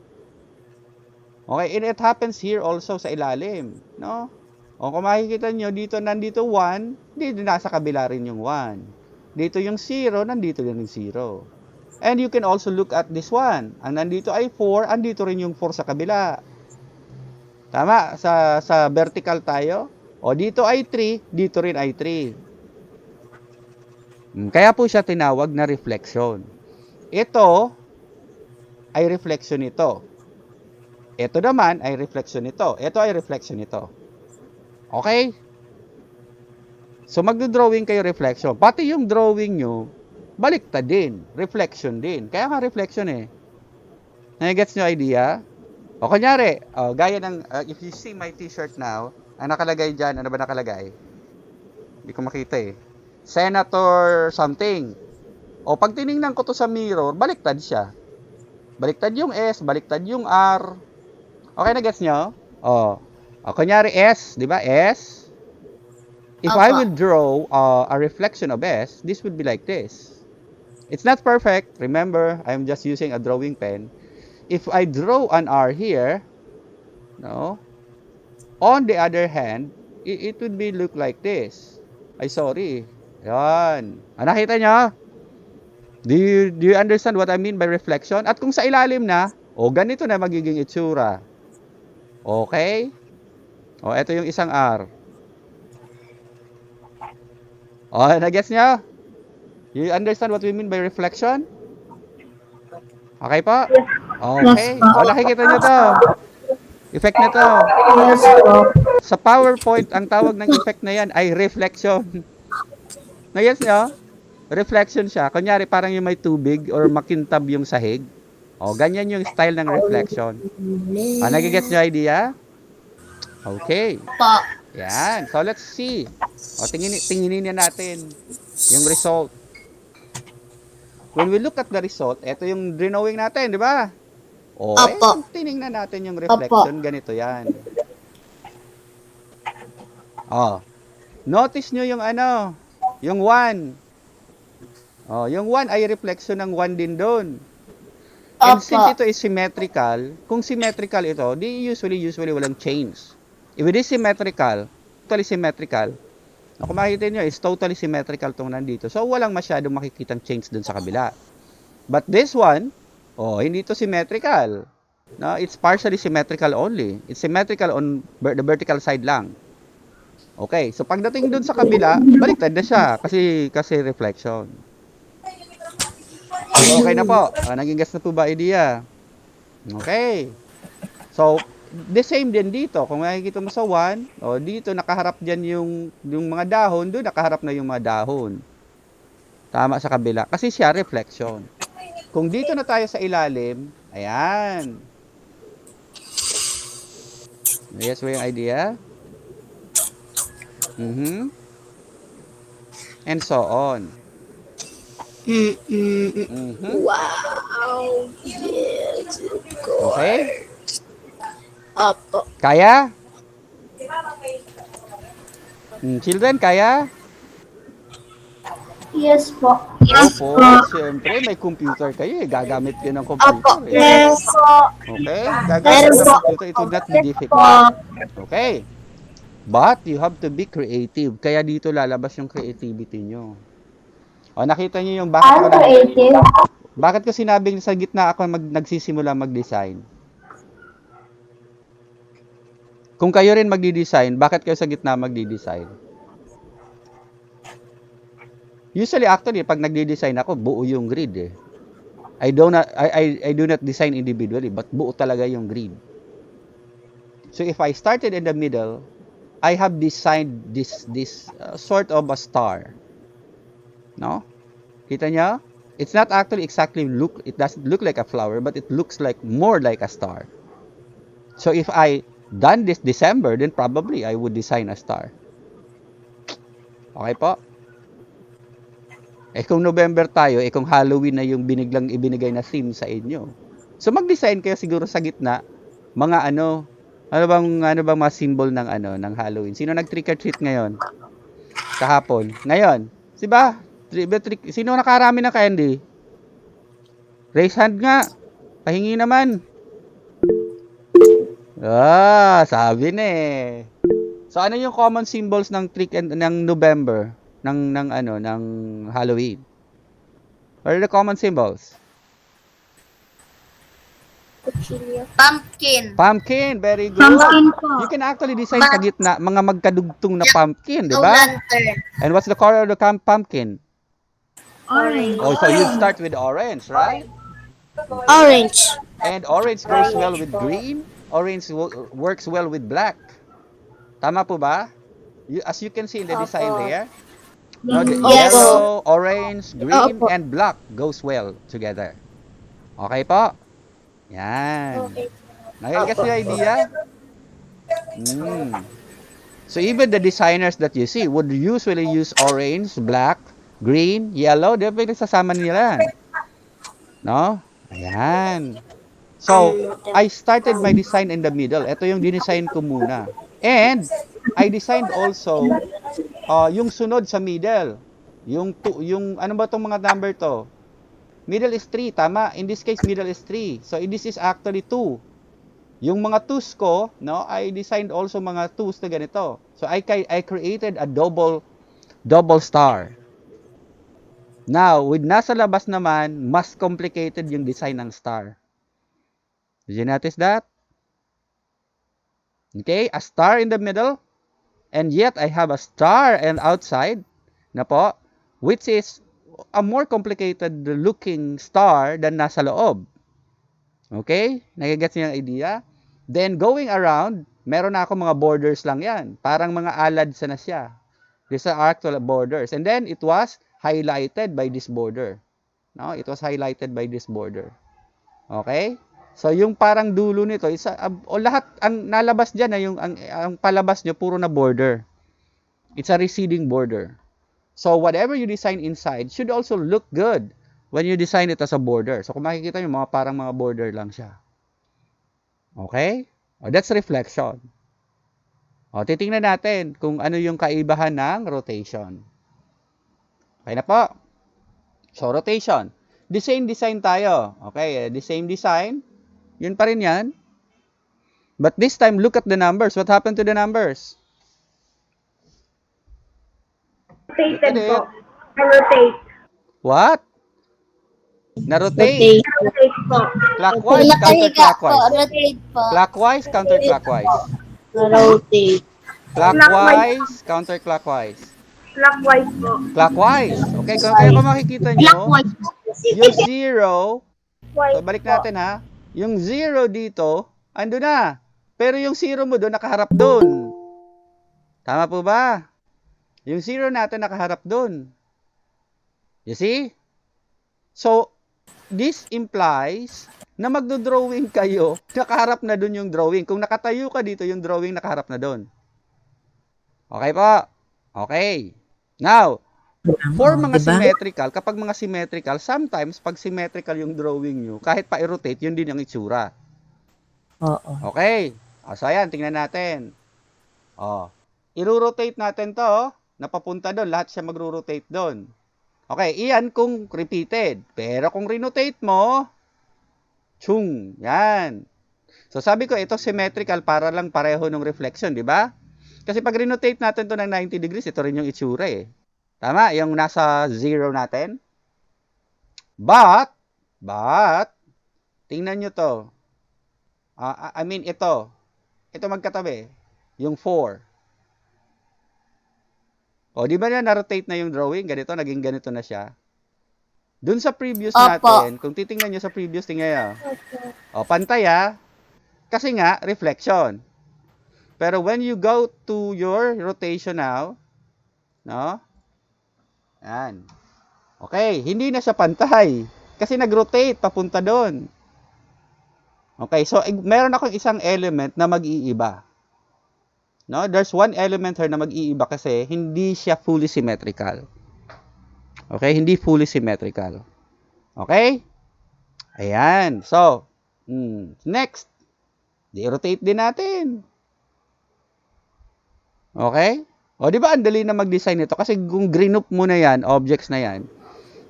Okay, and it happens here also sa ilalim. No? O, kung makikita nyo, dito, nandito 1, dito nasa kabila rin yung 1. Dito yung 0, nandito din yung 0. And you can also look at this one. Ang nandito ay 4, andito rin yung 4 sa kabila. Tama? Sa vertical tayo. O dito ay 3, dito rin ay 3. Kaya po siya tinawag na reflection. Ito ay reflection nito. Ito naman ay reflection nito. Ito ay reflection nito. Okay? So magdo-drawing kayo reflection. Pati yung drawing nyo, baliktad din. Reflection din. Kaya nga reflection eh. Nagets nyo idea? O kunyari, gaya ng, if you see my t-shirt now, ang nakalagay dyan, ano ba nakalagay? Hindi ko makita eh. Senator something. O pag tiningnan ko to sa mirror, baliktad siya. Baliktad yung S, baliktad yung R. Okay na gets nyo? O kunyari S, di ba? S. If I Opo. will draw a reflection of S, this would be like this. It's not perfect. Remember, I'm just using a drawing pen. If I draw an R here, no? On the other hand, it would be look like this. Ay, sorry. Yan. Nakita nyo? Do you understand what I mean by reflection? At kung sa ilalim na, ganito na magiging itsura. Okay? Ito yung isang R. Nag-gets nyo? You understand what we mean by reflection? Okay po? Okay. Nakikita nyo to. Effect na to. Yes po. Sa PowerPoint, ang tawag ng effect na yan ay reflection. Nag-gets nyo? Reflection siya. Kunyari, parang yung may tubig or makintab yung sahig. Ganyan yung style ng reflection. Nagigets nyo idea? Okay. Po. Yan. So, let's see. Tinginin natin yung result. When we look at the result, ito yung drawing natin, di ba? Opo. Tiningnan natin yung reflection. Ganito yan. Notice nyo yung yung 1. Yung 1 ay reflection ng 1 din doon. And Opo. since ito is symmetrical, kung symmetrical ito, di usually walang change. If it is symmetrical, totally symmetrical, kung makikita nyo, is totally symmetrical itong nandito. So, walang masyadong makikitang change dun sa kabila. But this one, hindi to symmetrical. No, it's partially symmetrical only. It's symmetrical on the vertical side lang. Okay, so pagdating dun sa kabila, baliktad na siya kasi reflection. Okay na po. Naging gets na po ba idea? Okay. So, the same din dito. Kung makikita mo sa 1, dito nakaharap diyan yung mga dahon, doon nakaharap na yung mga dahon. Tama sa kabila. Kasi siya reflection. Kung dito na tayo sa ilalim, ayan. Yes, ba yung idea? And so on. Wow. Yes. Okay? Opo. Kaya? Children, kaya? Yes po. Opo, siyempre may computer kayo eh. Gagamit kayo ng computer eh. Yes po. Okay? Gagamit ng computer. It will not be difficult. Okay? But you have to be creative. Kaya dito lalabas yung creativity nyo. Nakita nyo yung bakit ko sinabing sa gitna ako nagsisimula mag-design? Kung kayo rin magdi-design, bakit kayo sa gitna magdi-design? Usually, actually, pag nagdi-design ako, buo yung grid eh. I do not design individually, but buo talaga yung grid. So, if I started in the middle, I have designed this sort of a star. No? Kita nyo? It's not actually it doesn't look like a flower, but it looks like more like a star. So, if I done this December, then probably I would design a star. Okay po? Kung November tayo, kung Halloween na yung ibinigay na theme sa inyo. So mag-design kayo siguro sa gitna mga ano bang mga symbol ng ng Halloween. Sino nag-trick or treat ngayon? Kahapon. Ngayon, si ba? Sino nakarami ng candy? Raise hand nga. Pahingi naman. Sabi na eh. So ano yung common symbols ng ng November ng Halloween? What are the common symbols? Pumpkin. Pumpkin, very good. Pumpkin po. You can actually design sa gitna mga magkadugtong na pumpkin, di Oh, ba? lantern. And what's the color of the pumpkin? Orange. Oh, so you start with orange, right? Orange. And orange goes well with green. Orange works well with black. Tama po ba? As you can see in the design there, no, the Yes. yellow, orange, green, Opo. and black goes well together. Okay po? Yan. Nagigets niyo yung idea? So even the designers that you see would usually use orange, black, green, yellow. Di ba nagsasama nila? No? Ayan. So, I started my design in the middle. Ito yung dinesign ko muna. And, I designed also yung sunod sa middle. Yung ano ba itong mga number to? Middle is 3, tama? In this case, middle is 3. So, this is actually 2. Yung mga 2's ko, no, I designed also mga 2's na ganito. So, I created a double star. Now, with nasa labas naman, mas complicated yung design ng star. Did you notice that? Okay, a star in the middle, and yet I have a star and outside, na po, which is a more complicated looking star than nasa loob. Okay? Nagigets niyo yung idea? Then, going around, meron na ako mga borders lang yan. Parang mga alads na siya. These are actual borders. And then, it was highlighted by this border. No? It was highlighted by this border. Okay? So, yung parang dulo nito, lahat, ang nalabas dyan, ang palabas nyo, puro na border. It's a receding border. So, whatever you design inside should also look good when you design it as a border. So, kung makikita nyo, parang mga border lang siya. Okay? That's reflection. Titingnan natin kung ano yung kaibahan ng rotation. Okay na po. So, rotation. The same design tayo. Okay, the same design. Yun pa rin yan. But this time, look at the numbers. What happened to the numbers? Rotated Look at po. it. Rotate. What? Na-rotate. Rotate po. Clockwise, Nakahiga po. counterclockwise. Rotate po. Clockwise, counterclockwise. Rotate. Clockwise, counterclockwise. Clockwise po. Clockwise. Okay, kung makikita nyo, yung 0, so balik natin ha, yung 0 dito, ando na. Pero yung 0 mo doon, nakaharap doon. Tama po ba? Yung 0 natin nakaharap doon. You see? So, this implies na magdo-drawing kayo, nakaharap na doon yung drawing. Kung nakatayo ka dito, yung drawing nakaharap na doon. Okay po? Okay. Now, for mga symmetrical, kapag mga symmetrical, sometimes pag symmetrical yung drawing nyo, kahit pa i-rotate, yun din yung itsura. Oo. Okay. So, ayan, tingnan natin. I-rotate natin to, napapunta doon, lahat siya mag-rotate doon. Okay, iyan kung repeated. Pero kung renotate mo, chung, yan. So, sabi ko, ito symmetrical para lang pareho ng reflection, di ba? Kasi pag renotate natin to ng 90 degrees, ito rin yung itsura eh. Tama? Yung nasa 0 natin. But, tingnan nyo to. Ito. Ito magkatabi. Yung 4. Di ba na-rotate na yung drawing? Ganito, naging ganito na siya. Dun sa previous natin, kung titingnan nyo sa previous, tingnan nyo. Pantay ha. Kasi nga, reflection. Pero when you go to your rotation now, no? Yan. Okay, hindi na siya pantay. Kasi nag-rotate, papunta doon. Okay, so meron akong isang element na mag-iiba. No? There's one element here na mag-iiba kasi hindi siya fully symmetrical. Okay, hindi fully symmetrical. Okay? Ayan. So, next. I-rotate din natin. Okay? Di ba ang dali na mag-design ito? Kasi kung group mo na yan, objects na yan,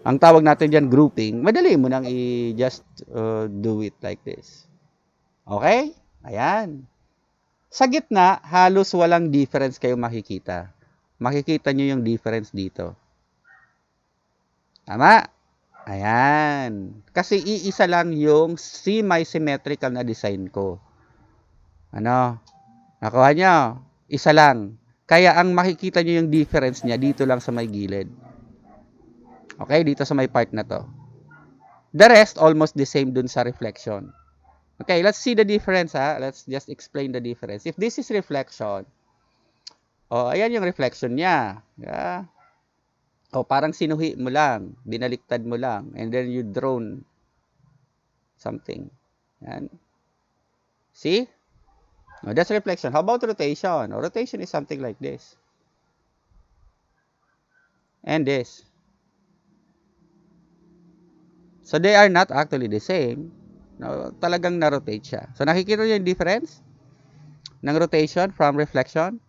ang tawag natin dyan grouping, madali mo nang i-just do it like this. Okay? Ayan. Sa gitna, halos walang difference kayo makikita. Makikita nyo yung difference dito. Tama? Ayan. Kasi iisa lang yung semi-symmetrical na design ko. Ano? Nakuha nyo? Isa lang. Kaya ang makikita nyo yung difference niya dito lang sa may gilid. Okay? Dito sa may part na to. The rest, almost the same dun sa reflection. Okay, let's see the difference ha. Let's just explain the difference. If this is reflection, ayan yung reflection niya. Yeah. Parang sinuhi mo lang, binaliktad mo lang, and then you drawn something. Yan. See? That's reflection. How about rotation? Rotation is something like this. And this. So they are not actually the same. No, talagang na-rotate siya. So nakikita niyo yung difference ng rotation from reflection?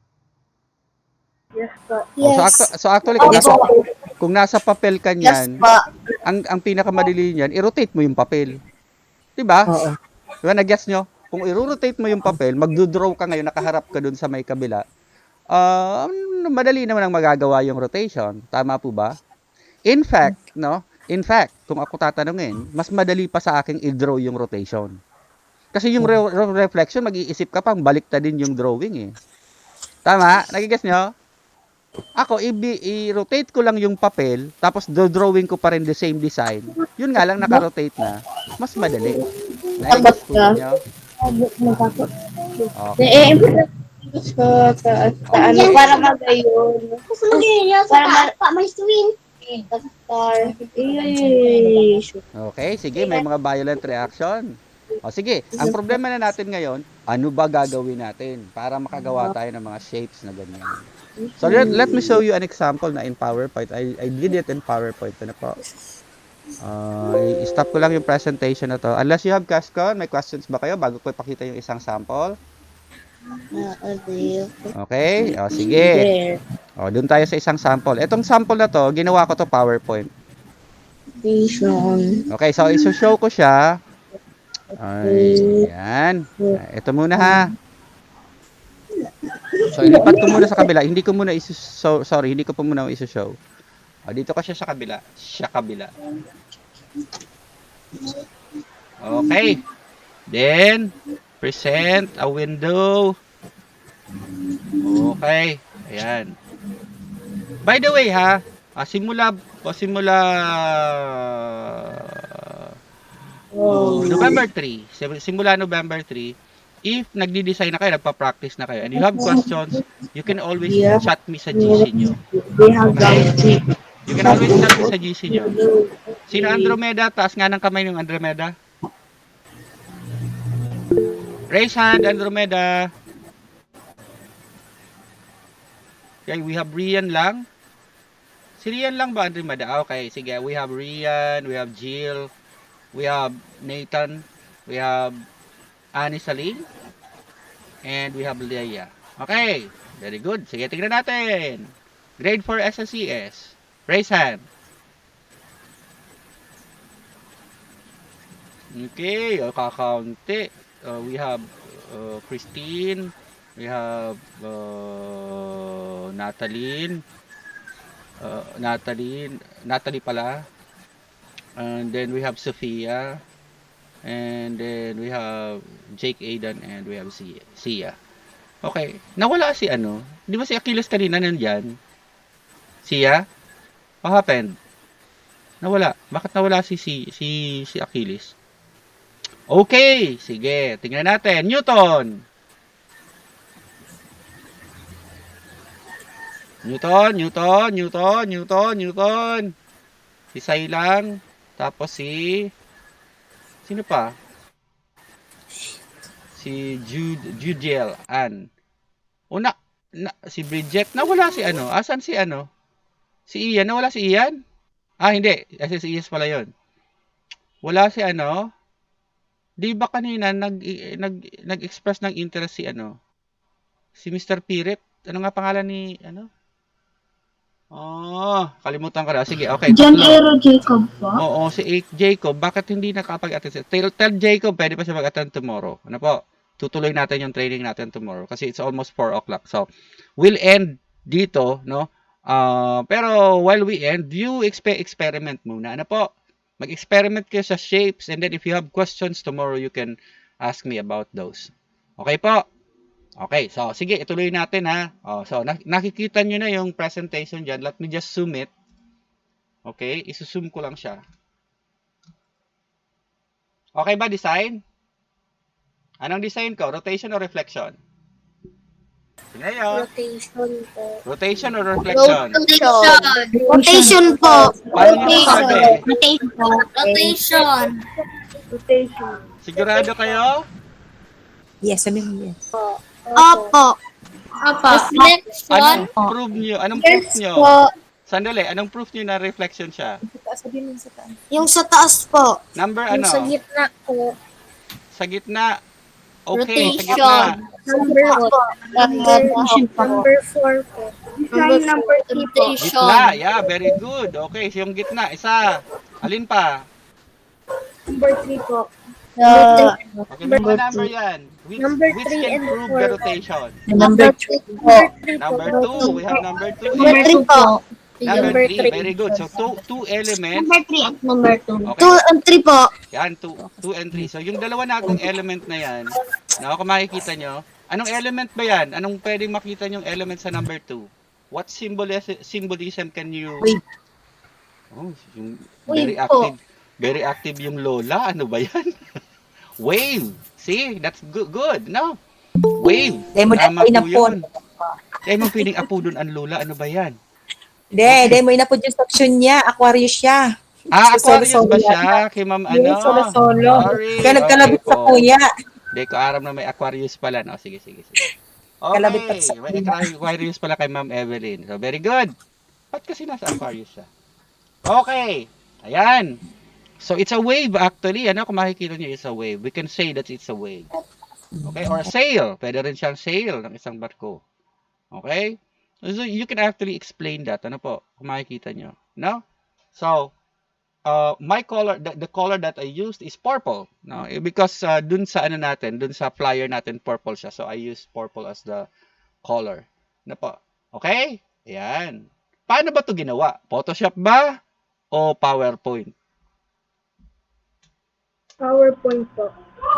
Yes po. Yes. So actually kung nasa papel ka Yes niyan, po. ang pinakamadali niyan, i-rotate mo yung papel. 'Di ba? Oo. Diba, na-guess nyo? Kung i-rotate mo yung papel, magdo-draw ka ngayon, nakaharap ka dun sa may kabila, madali naman ang magagawa yung rotation. Tama po ba? In fact, kung ako tatanungin, mas madali pa sa akin i-draw yung rotation. Kasi yung reflection, mag-iisip ka pang baliktad din yung drawing eh. Tama? Nagigess nyo? Ako, i-rotate ko lang yung papel, tapos drawing ko pa rin the same design. Yun nga lang, naka-rotate na. Mas madali. Nagigess po nyo? Okay. Para magayon. Para may swing. Okay, sige, may mga violent reaction. Sige, ang problema na natin ngayon, ano ba gagawin natin para makagawa tayo ng mga shapes na ganyan? So let me show you an example na in PowerPoint. I did it in PowerPoint. Ano po? I-stop ko lang yung presentation na to. Unless you have question, may questions ba kayo bago ko ipakita yung isang sample? Okay, sige. Doon tayo sa isang sample. Itong sample na to, ginawa ko to PowerPoint. Okay, so iso-show ko siya. Ayan. Ito muna ha. So ilipat ko muna sa kabila. Hindi ko muna hindi ko pa muna iso-show. Dito ka siya sa kabila. Okay. Then, present a window. Okay. Ayan. By the way ha, simula November 3. Simula November 3, if nagdi-design na kayo, nagpa-practice na kayo, and you have questions, you can always chat me sa GC nyo. Okay? You can always chat me sa GC nyo. Sino Andromeda? Taas nga ng kamay ng Andromeda. Raise hand, Andromeda. Okay, we have Rian lang. Si Rian lang ba, Andromeda? Okay, sige. We have Rian, we have Jill, we have Nathan, we have Annie Saling, and we have Leia. Okay, very good. Sige, tingnan natin. Grade 4 SSCS. Raise hand. Okay, kakaunti. We have Christine, we have Natalie pala. And then we have Sophia. And then we have Jake Aidan and we have Sia. Okay, nawala si ano? Di ba si Achilles kanina nandyan? Sia? What happened? Nawala. Bakit nawala si Achilles? Okay, sige. Tingnan natin. Newton. Si Sailang. Tapos sino pa? Si Judiel Ann. Si Bridget. Nawala si ano? Asan si ano? Si Ian. Nawala si Ian? Hindi. Si Ian pala yun. Wala si ano? Di ba kanina nag-express ng interest si ano? Si Mr. Pirit. Ano nga pangalan ni ano? Kalimutan ko na. Sige, okay. John Aero Jacob po. Oo, si Jacob. Bakit hindi nakapag-attend? Tell Jacob, pwede pa siya mag-attend tomorrow. Ano po? Tutuloy natin yung training natin tomorrow kasi it's almost 4 o'clock. So, we'll end dito, no? Pero while we end, you experiment muna. Ano po? Mag-experiment kayo sa shapes, and then if you have questions tomorrow, you can ask me about those. Okay po? Okay, so sige, ituloy natin ha. So nakikita nyo na yung presentation dyan. Let me just zoom it. Okay, isusum ko lang siya. Okay ba design? Anong design ko? Rotation or reflection? Ngayon, Rotation po. rotation or reflection? Rotation po. Paano nyo sabi? Rotation. Rotation. Sigurado kayo? Yes, sabi mo yes. Opo. Reflection. Anong proof nyo? Anong proof nyo? Sandali, anong proof nyo na reflection siya? Sabi mo sa taas. Yung sa taas po. Number Yung ano? sa gitna po. Sa gitna. Okay, sa Rotation. gitna. Number po. Number 4 po. Number 3 po. Gitna, yeah, very good. Okay, so yung gitna, isa. Alin pa? Number 3 po. Okay, may mga number yan. Which Number which three can and prove four. the rotation? Number 2 po. Number 2, we have number 2. Number 3 po. Number 3, very good. So, two elements. Number 3 at number 2. Okay. 2 and 3 po. Yan, 2 and 3. So, yung dalawa nating element na yan, no, kung makikita nyo, anong element ba yan? Anong pwedeng makita yung element sa number 2? What symbolism can you... Wave. Oh, yung Wave po. Very active yung Lola. Ano ba yan? Wave. See, that's good, no? Wave. Dahil mo Tama na po inapon. yun. Dahil mo feeling apo doon ang Lola. Ano ba yan? Dahil mo inapon yung section niya. Aquarius siya. Aquarius Solo-solo ba yan. siya? Kay Ma'am ano? Solo-solo. Sorry. Kaya nagkalabit sa po. kuya. Hindi ko aram na may Aquarius pala, no? Sige. Kalabit pa Okay, sa may Aquarius pala kay Ma'am Evelyn. So, very good. Ba't kasi nasa Aquarius siya? Okay. Ayan. So, it's a wave actually. Ano? Kung makikita niyo, it's a wave. We can say that it's a wave. Okay? Or a sail. Pwede rin siyang sail ng isang barko. Okay? So, you can actually explain that. Ano po? Kung makikita niyo. No? So, my color, the color that I used is purple. No? Because dun sa ano natin, dun sa flyer natin, purple siya. So, I use purple as the color. Ano po? Okay? Ayan. Paano ba ito ginawa? Photoshop ba? O PowerPoint? PowerPoint po.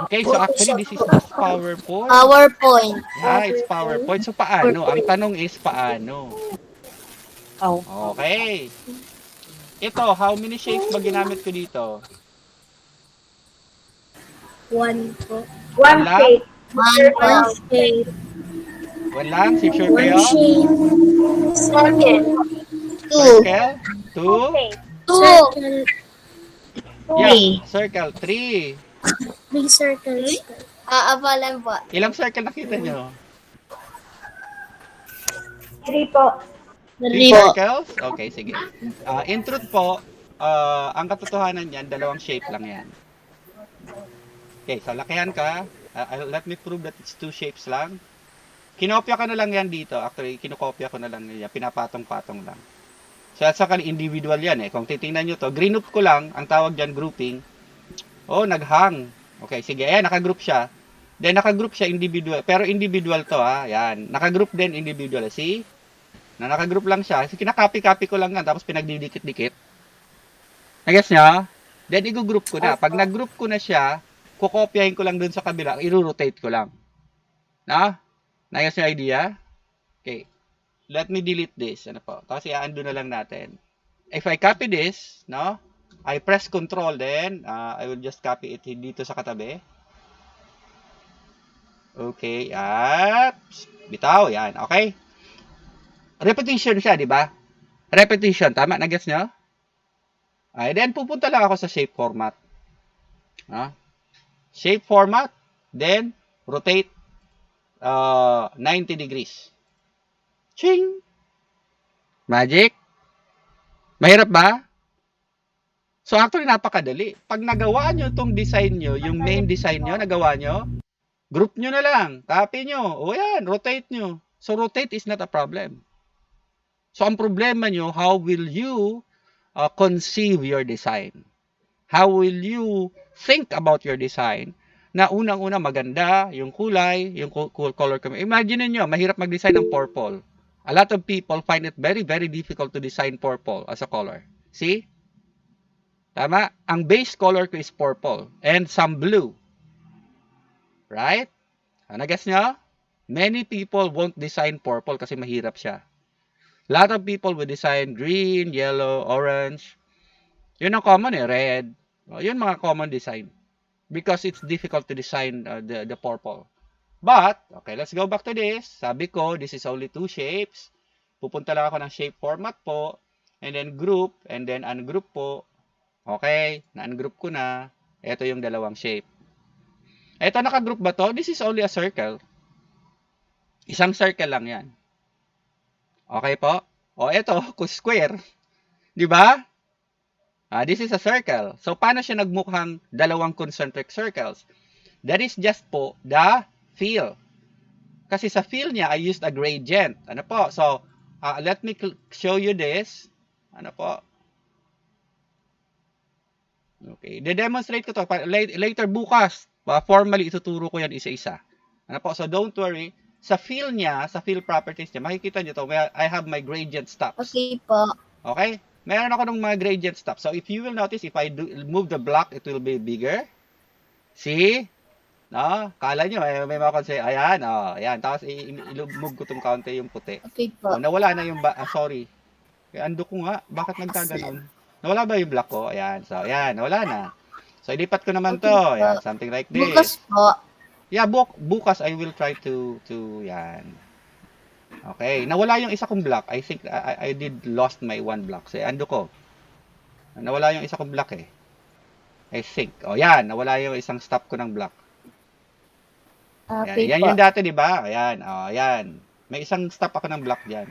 Okay, so actually, this is just PowerPoint. PowerPoint. Yeah, it's PowerPoint. So, paano? Ang tanong is, paano? Oh. Okay. Ito, how many shapes ba ginamit ko dito? 1 po. One Wala? shape. 1 shape. One lang? Si sure 1 kayo? shape. Circle. 2. Circle? Two? 2. Yeah, circle. 3. 3 circles. Aabalan po. Ilang circle nakita nyo? 3 po. 3 3 po. circles? Okay, sige. In truth po, ang katotohanan yan, dalawang shape lang yan. Okay, so lakihan ka. Let me prove that it's 2 shapes lang. Kinopya ko na lang yan dito. Actually, kinokopya ko na lang yan. Pinapatong-patong lang. So, at saka individual yan eh. Kung titingnan nyo to, group ko lang, ang tawag dyan grouping. Oh, naghang. Okay, sige. Ayan, nakagroup siya. Then, nakagroup siya individual. Pero individual to ha. Ayan. Nakagroup din individual. See? Na nakagroup lang siya. So, kinakopy-copy ko lang yan. Tapos, pinagdidikit-dikit. Nag-guess nyo? Then, i-group ko na. Pag nag-group ko na siya, kukopyahin ko lang dun sa kabila. I-rotate ko lang. Na? Nag-guess nyo idea? Okay. Let me delete this. Ano po? Tapos i-undo na lang natin. If I copy this, no? I press Control then, I will just copy it dito sa katabi. Okay. At bitaw. Yan. Okay. Repetition siya, di ba? Repetition. Tama? Nag-gets nyo? Ay, then pupunta lang ako sa shape format. Shape format. Then, rotate 90 degrees. Ching! Magic? Mahirap ba? So actually, napakadali. Pag nagawa nyo itong design nyo, yung main design nyo, nagawa nyo, group nyo na lang. Copy nyo. O yan, rotate nyo. So rotate is not a problem. So ang problema nyo, how will you conceive your design? How will you think about your design? Na unang-una maganda, yung kulay, yung color. Imagine niyo, mahirap mag-design ng purple. A lot of people find it very, very difficult to design purple as a color. See? Tama? Ang base color ko is purple and some blue. Right? Nag-guess nyo? Many people won't design purple kasi mahirap siya. A lot of people will design green, yellow, orange. Yun ang common red. Yun mga common design. Because it's difficult to design the purple. But, okay, let's go back to this. Sabi ko, this is only 2 shapes. Pupunta lang ako ng shape format po. And then group, and then ungroup po. Okay, na-ungroup ko na. Ito yung dalawang shape. Ito, naka-group ba to? This is only a circle. Isang circle lang yan. Okay po? O, ito, square. Di ba? This is a circle. So, paano siya nagmukhang dalawang concentric circles? That is just po the fill. Kasi sa fill niya, I used a gradient. Ano po? So, let me show you this. Ano po? Okay. De-demonstrate ko to. Later bukas, formally ituturo ko yan isa-isa. Ano po? So, don't worry. Sa fill niya, sa fill properties niya, makikita niyo to. I have my gradient stops. Okay po. Okay? Meron ako ng mga gradient stops. So, if you will notice, if I move the block, it will be bigger. See? No? Kala nyo, may mga kasi, ayan, ayan. Tapos, i-move ko itong kaunti yung puti. Okay po. Nawala na yung, sorry. Kaya ando ko nga, bakit nagkaganon? Nawala ba yung block ko? Ayan, so, ayan, nawala na. So, ilipat ko naman to. Okay, Ayan, something like this. Bukas po. Yeah, bukas I will try to yan. Okay, nawala yung isa kong block. I think I did lost my one block. So, ando ko. Nawala yung isa kong block eh. I think. Yan, nawala yung isang stop ko ng block. Okay Yan po. yung dati, di ba? Ayan, yan. May isang stop ako ng block diyan.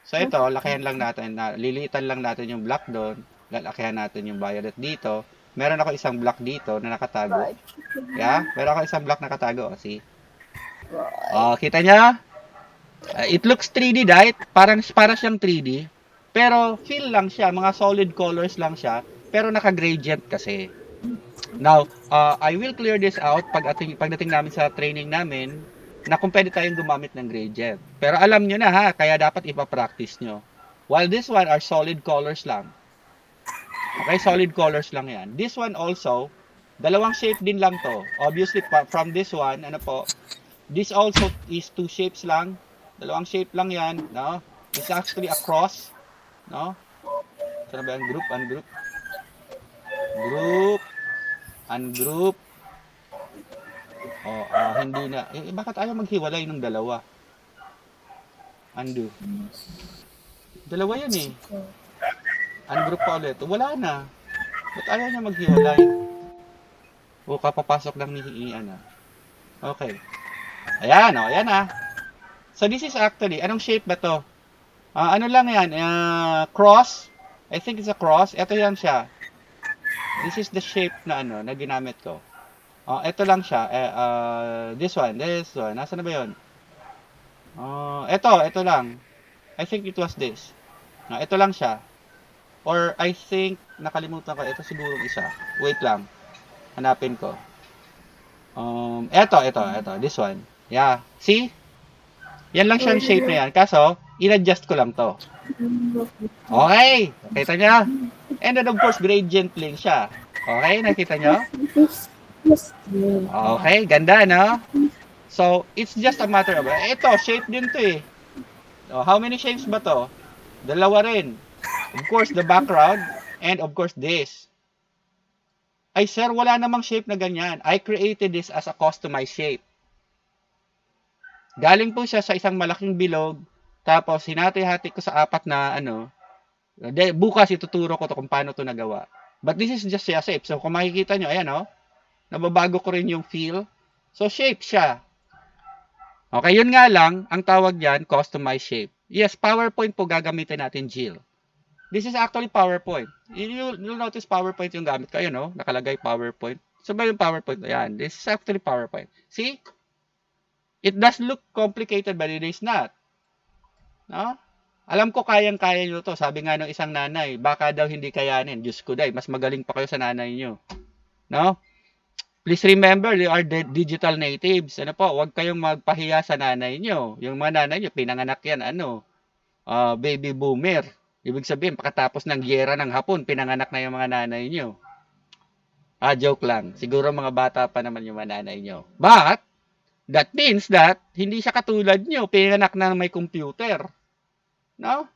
So, ito, lakihan lang natin. Liliitan lang natin yung block doon. Lalakihan natin yung violet dito. Meron ako isang block dito na nakatago. Yeah? Meron ako isang block nakatago. See? Kita niya? It looks 3D, right? Para siyang 3D. Pero fill lang siya. Mga solid colors lang siya. Pero naka-gradient kasi. Now, I will clear this out pagdating namin sa training namin na kung pwede tayong gumamit ng gradient. Pero alam nyo na ha, kaya dapat ipapractice nyo. While this one are solid colors lang. Okay, solid colors lang yan. This one also, dalawang shape din lang to. Obviously, from this one, ano po, this also is 2 shapes lang. Dalawang shape lang yan, no? It's actually a cross, no? Saan ba yung group, ungroup? Group, ungroup. Hindi na. Bakit ayaw maghiwalay ng dalawa? Undo. Dalawa yan eh. Ungroup pa ulit. Wala na. Ba't ayaw niya maghiwalay? Kapapasok lang ni Ian. Okay. Ayan, ayan So, this is actually, anong shape ba to? Ano lang yan? Cross. I think it's a cross. Ito yan siya. This is the shape na na ginamit ko. Ito lang siya. This one. Nasaan na ba yun? Ito lang. I think it was this. Ito lang siya. Or I think, nakalimutan ko, ito siguro isa. Wait lang. Hanapin ko. Ito. This one. Yeah. See? Yan lang siyang shape na yan. Kaso, in-adjust ko lang to. Okay. Nakita niya? And then, of course, gradient link siya. Okay? Nakita niyo? Okay. Ganda, no? So, it's just a matter of, ito, shape din to eh. How many shapes ba to? Dalawa rin. Of course, the background, and of course, this. Ay, sir, wala namang shape na ganyan. I created this as a customized shape. Galing po siya sa isang malaking bilog, tapos hinati-hati ko sa 4 na bukas ituturo ko to kung paano to nagawa. But this is just a shape. So, kung makikita nyo, ayan nababago ko rin yung feel. So, shape siya. Okay, yun nga lang, ang tawag yan, customized shape. Yes, PowerPoint po gagamitin natin, Jill. This is actually PowerPoint. You'll notice PowerPoint yung gamit ko. Ayun, nakalagay PowerPoint. So ba yung PowerPoint? Ayan, this is actually PowerPoint. See? It does look complicated, but it is not. No? Alam ko kayang-kaya nyo to. Sabi nga ng isang nanay, baka daw hindi kayanin. Diyos ko day, mas magaling pa kayo sa nanay nyo. No? Please remember, you are digital natives. Ano po, huwag kayong magpahiya sa nanay nyo. Yung mga nanay nyo, pinanganak yan, baby boomer. Ibig sabihin, pagkatapos ng giyera ng Hapon, pinanganak na yung mga nanay nyo. Joke lang. Siguro mga bata pa naman yung mga nanay nyo. But, that means that, hindi siya katulad nyo, pinanganak na may computer. No?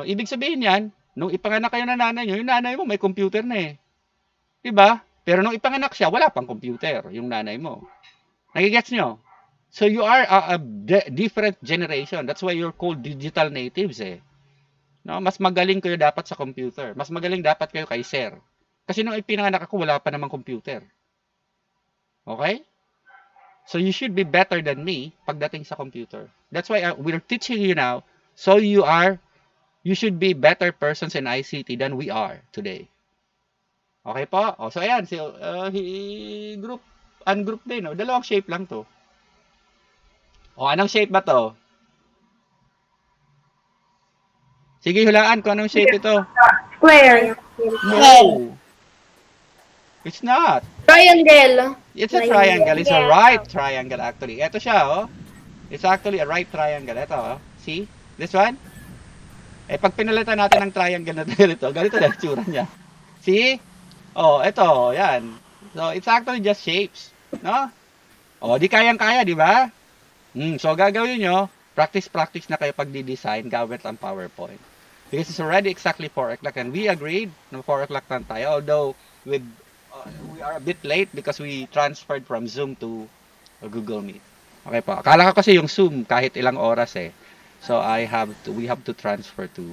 Ibig sabihin yan, nung ipanganak kayo ng nanay nyo, yung nanay mo may computer na eh. Diba? Pero nung ipanganak siya, wala pang computer, yung nanay mo. Nagigets nyo? So you are a different generation. That's why you're called digital natives eh. No, mas magaling kayo dapat sa computer. Mas magaling dapat kayo kay sir. Kasi nung ipinanganak ako, wala pa namang computer. Okay? So you should be better than me pagdating sa computer. That's why we're teaching you now. So you should be better persons in ICT than we are today. Okay po? So ayan, ungroup din. Dalawang shape lang to. Anong shape ba to? Sige, hulaan kung anong shape ito. Square. No. It's not. Triangle. It's a triangle. It's a right triangle actually. Ito siya, It's actually a right triangle. Ito, See? This one? Pag pinalitan natin ng triangle na ganito na itsura niya. See? Ito, yan. So, it's actually just shapes. No? Di kayang-kaya, di ba? So, gagawin nyo, practice na kayo pag di-design gamit ang PowerPoint. Because it's already exactly 4 o'clock and we agreed na 4 o'clock na tayo. Although, we are a bit late because we transferred from Zoom to Google Meet. Okay po. Akala ko kasi yung Zoom kahit ilang oras eh. So, we have to transfer to,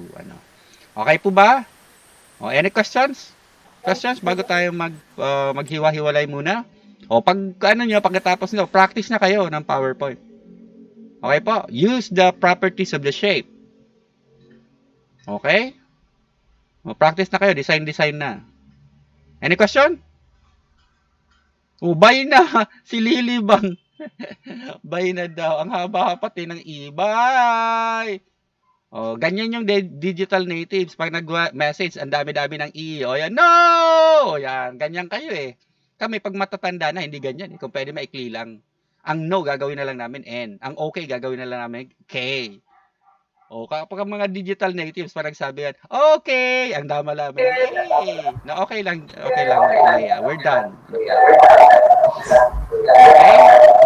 Okay po ba? Any questions? Questions bago tayo maghiwa-hiwalay muna? Pagkatapos nyo, practice na kayo ng PowerPoint. Okay po? Use the properties of the shape. Okay? Practice na kayo. Design na. Any question? Bye na. Si Lily Bang. Bye na daw. Ang haba pati ng bye. Ganyan yung digital natives. Pag nag-message, ang dami-dami ng yan. No! Yan. Ganyan kayo eh. Kami, pag matatanda na, hindi ganyan. Kung pwede, maikli lang. Ang no, gagawin na lang namin N. Ang okay, gagawin na lang namin K. Kapag mga digital natives, parang sabi yan, okay, ang dama lang. Okay. Na okay lang, Leia. We're done. Okay?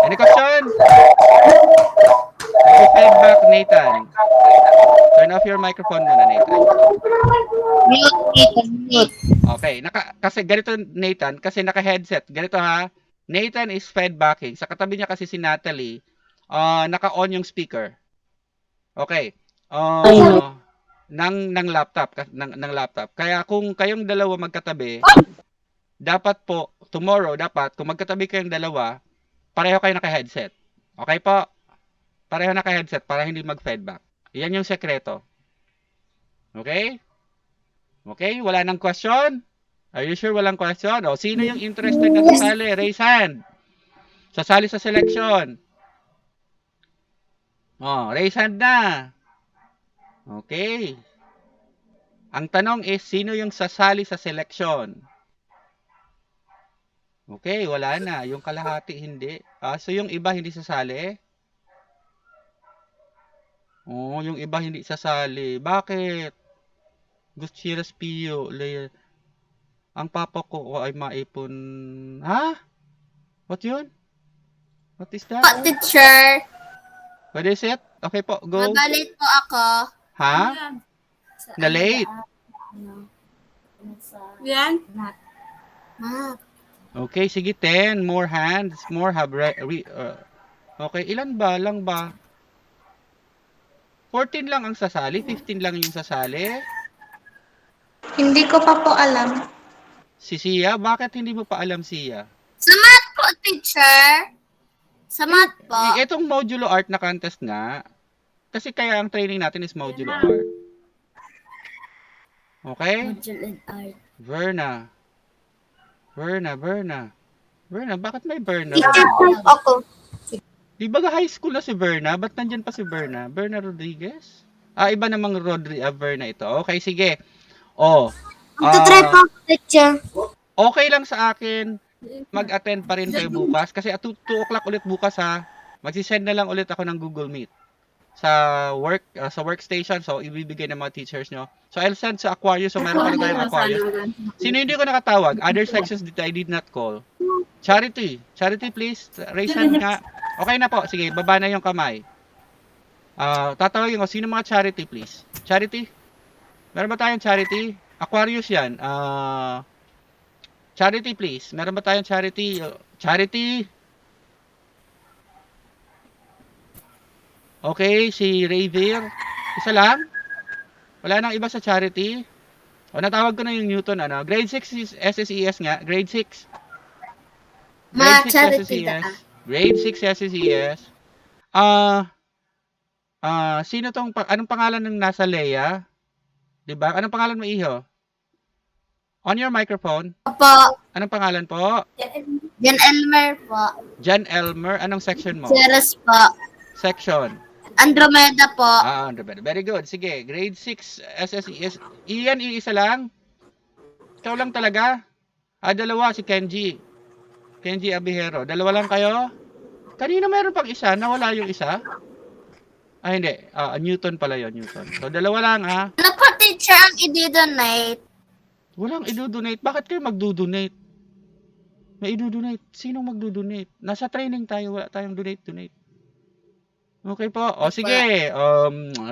Any question? Feedback, Nathan. Turn off your microphone muna, Nathan. Mute. Okay, kasi ganito, Nathan, kasi naka-headset. Ganito ha, Nathan is feedbacking. Sa katabi niya kasi si Natalie, naka-on yung speaker. Okay. Ng laptop, ng laptop. Kaya kung kayong dalawa magkatabi, dapat po tomorrow kung magkatabi kayong dalawa, pareho kayo naka-headset. Okay po? Pareho naka-headset para hindi mag-feedback. Yan yung sekreto. Okay? Okay, wala nang question? Are you sure walang question? Sino yung interested na sasali? Raise hand. Sasali sa selection. Raise hand na. Okay. Ang tanong is, sino yung sasali sa selection? Okay, wala na. Yung kalahati hindi. So yung iba hindi sasali? Yung iba hindi sasali. Bakit? Gutierrez Pio. Ang papa ko ay maipon. Ha? What yun? What is that? Teacher. What is it? Okay po, go. Magalit po ako. Ha? Na late? Yan? Okay, sige, 10. More hands. More have okay, ilan ba? Lang ba? 14 lang ang sasali? 15 lang yung sasali? Hindi ko pa po alam. Si Sia? Bakit hindi mo pa alam, Sia? Sa math po, teacher. Sa math po. Itong modulo art na contest nga. Kasi kaya ang training natin is modulo art. Okay? Module and art. Verna, bakit may Verna? Teacher po ako. Di ba high school na si Verna? Ba't nandyan pa si Verna? Verna Rodriguez? Iba namang Verna ito. Okay, sige. Magta-try po ako, teacher. Okay lang sa akin mag-attend pa rin kayo bukas kasi at 2 o'clock ulit bukas ha. Magsisend na lang ulit ako ng Google Meet. sa workstation. So, ibibigay ng mga teachers nyo. So, I'll send sa Aquarius. So, meron pala tayong Aquarius. Sino hindi ko nakatawag? Other sections that I did not call. Charity. Charity, please. Raise hand nga. Okay na po. Sige, baba na yung kamay. Tatawagin ko. Sino mga charity, please? Charity? Meron ba tayong charity? Aquarius yan. Charity, please. Meron ba tayong charity? Charity? Okay, si Rayvir. Isa lang? Wala nang iba sa charity? O, natawag ko na yung Newton, ano? Grade 6 is SSES nga. Grade 6. Grade 6 charity SSES. Grade 6 SSES. Sino tong, anong pangalan ng nasa Leia? Diba? Anong pangalan mo, Iho? On your microphone. Po. Anong pangalan po? Jan Elmer po. Jan Elmer. Anong section mo? Ceres po. Section. Andromeda po. Andromeda. Very good. Sige. Grade 6 SSES. Iyan, iisa lang? Ikaw lang talaga? Dalawa. Si Kenji. Kenji Abihero. Dalawa lang kayo? Kanina meron pang isa. Nawala yung isa? Hindi. Newton pala yun. Newton. So, dalawa lang, ha? Ano po, teacher, ang i-donate? Walang idudonate. Bakit kayo magdudonate? May idudonate. Sinong magdudonate? Nasa training tayo. Wala tayong donate. Okay po. O, sige.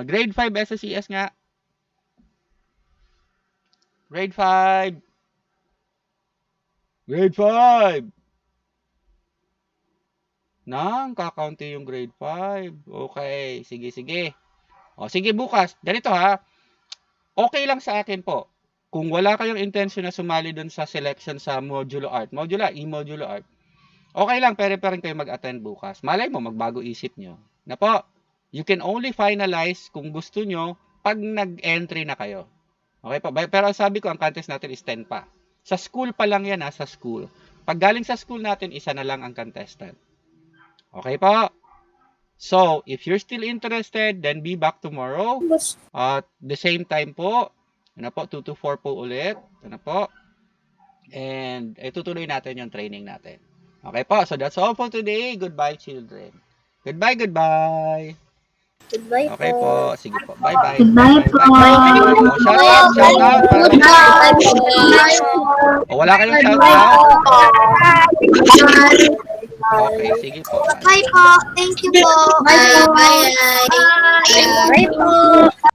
Grade 5 SSES nga. Grade 5. Grade 5. Kakaunti yung grade 5. Okay. Sige. O, sige bukas. Ganito ha. Okay lang sa akin po. Kung wala kayong intention na sumali dun sa selection sa Modulo Art, e-Modulo Art, okay lang, pero rin kayo mag-attend bukas. Malay mo, magbago isip nyo. Na po, you can only finalize kung gusto nyo pag nag-entry na kayo. Okay po? Pero sabi ko, ang contest natin is 10 pa. Sa school pa lang yan, sa school. Pag galing sa school natin, isa na lang ang contestant. Okay po? So, if you're still interested, then be back tomorrow. At the same time po, 2 to 4 po ulit. And tutuloy natin yung training natin. Okay po, so that's all for today. Goodbye, children. Goodbye. Goodbye Okay po, sige po. Bye-bye. Goodbye po. Shout out. Goodbye po. Wala kayong shout out? Okay, sige po. Bye po. Thank you po. Bye. Bye. Bye po.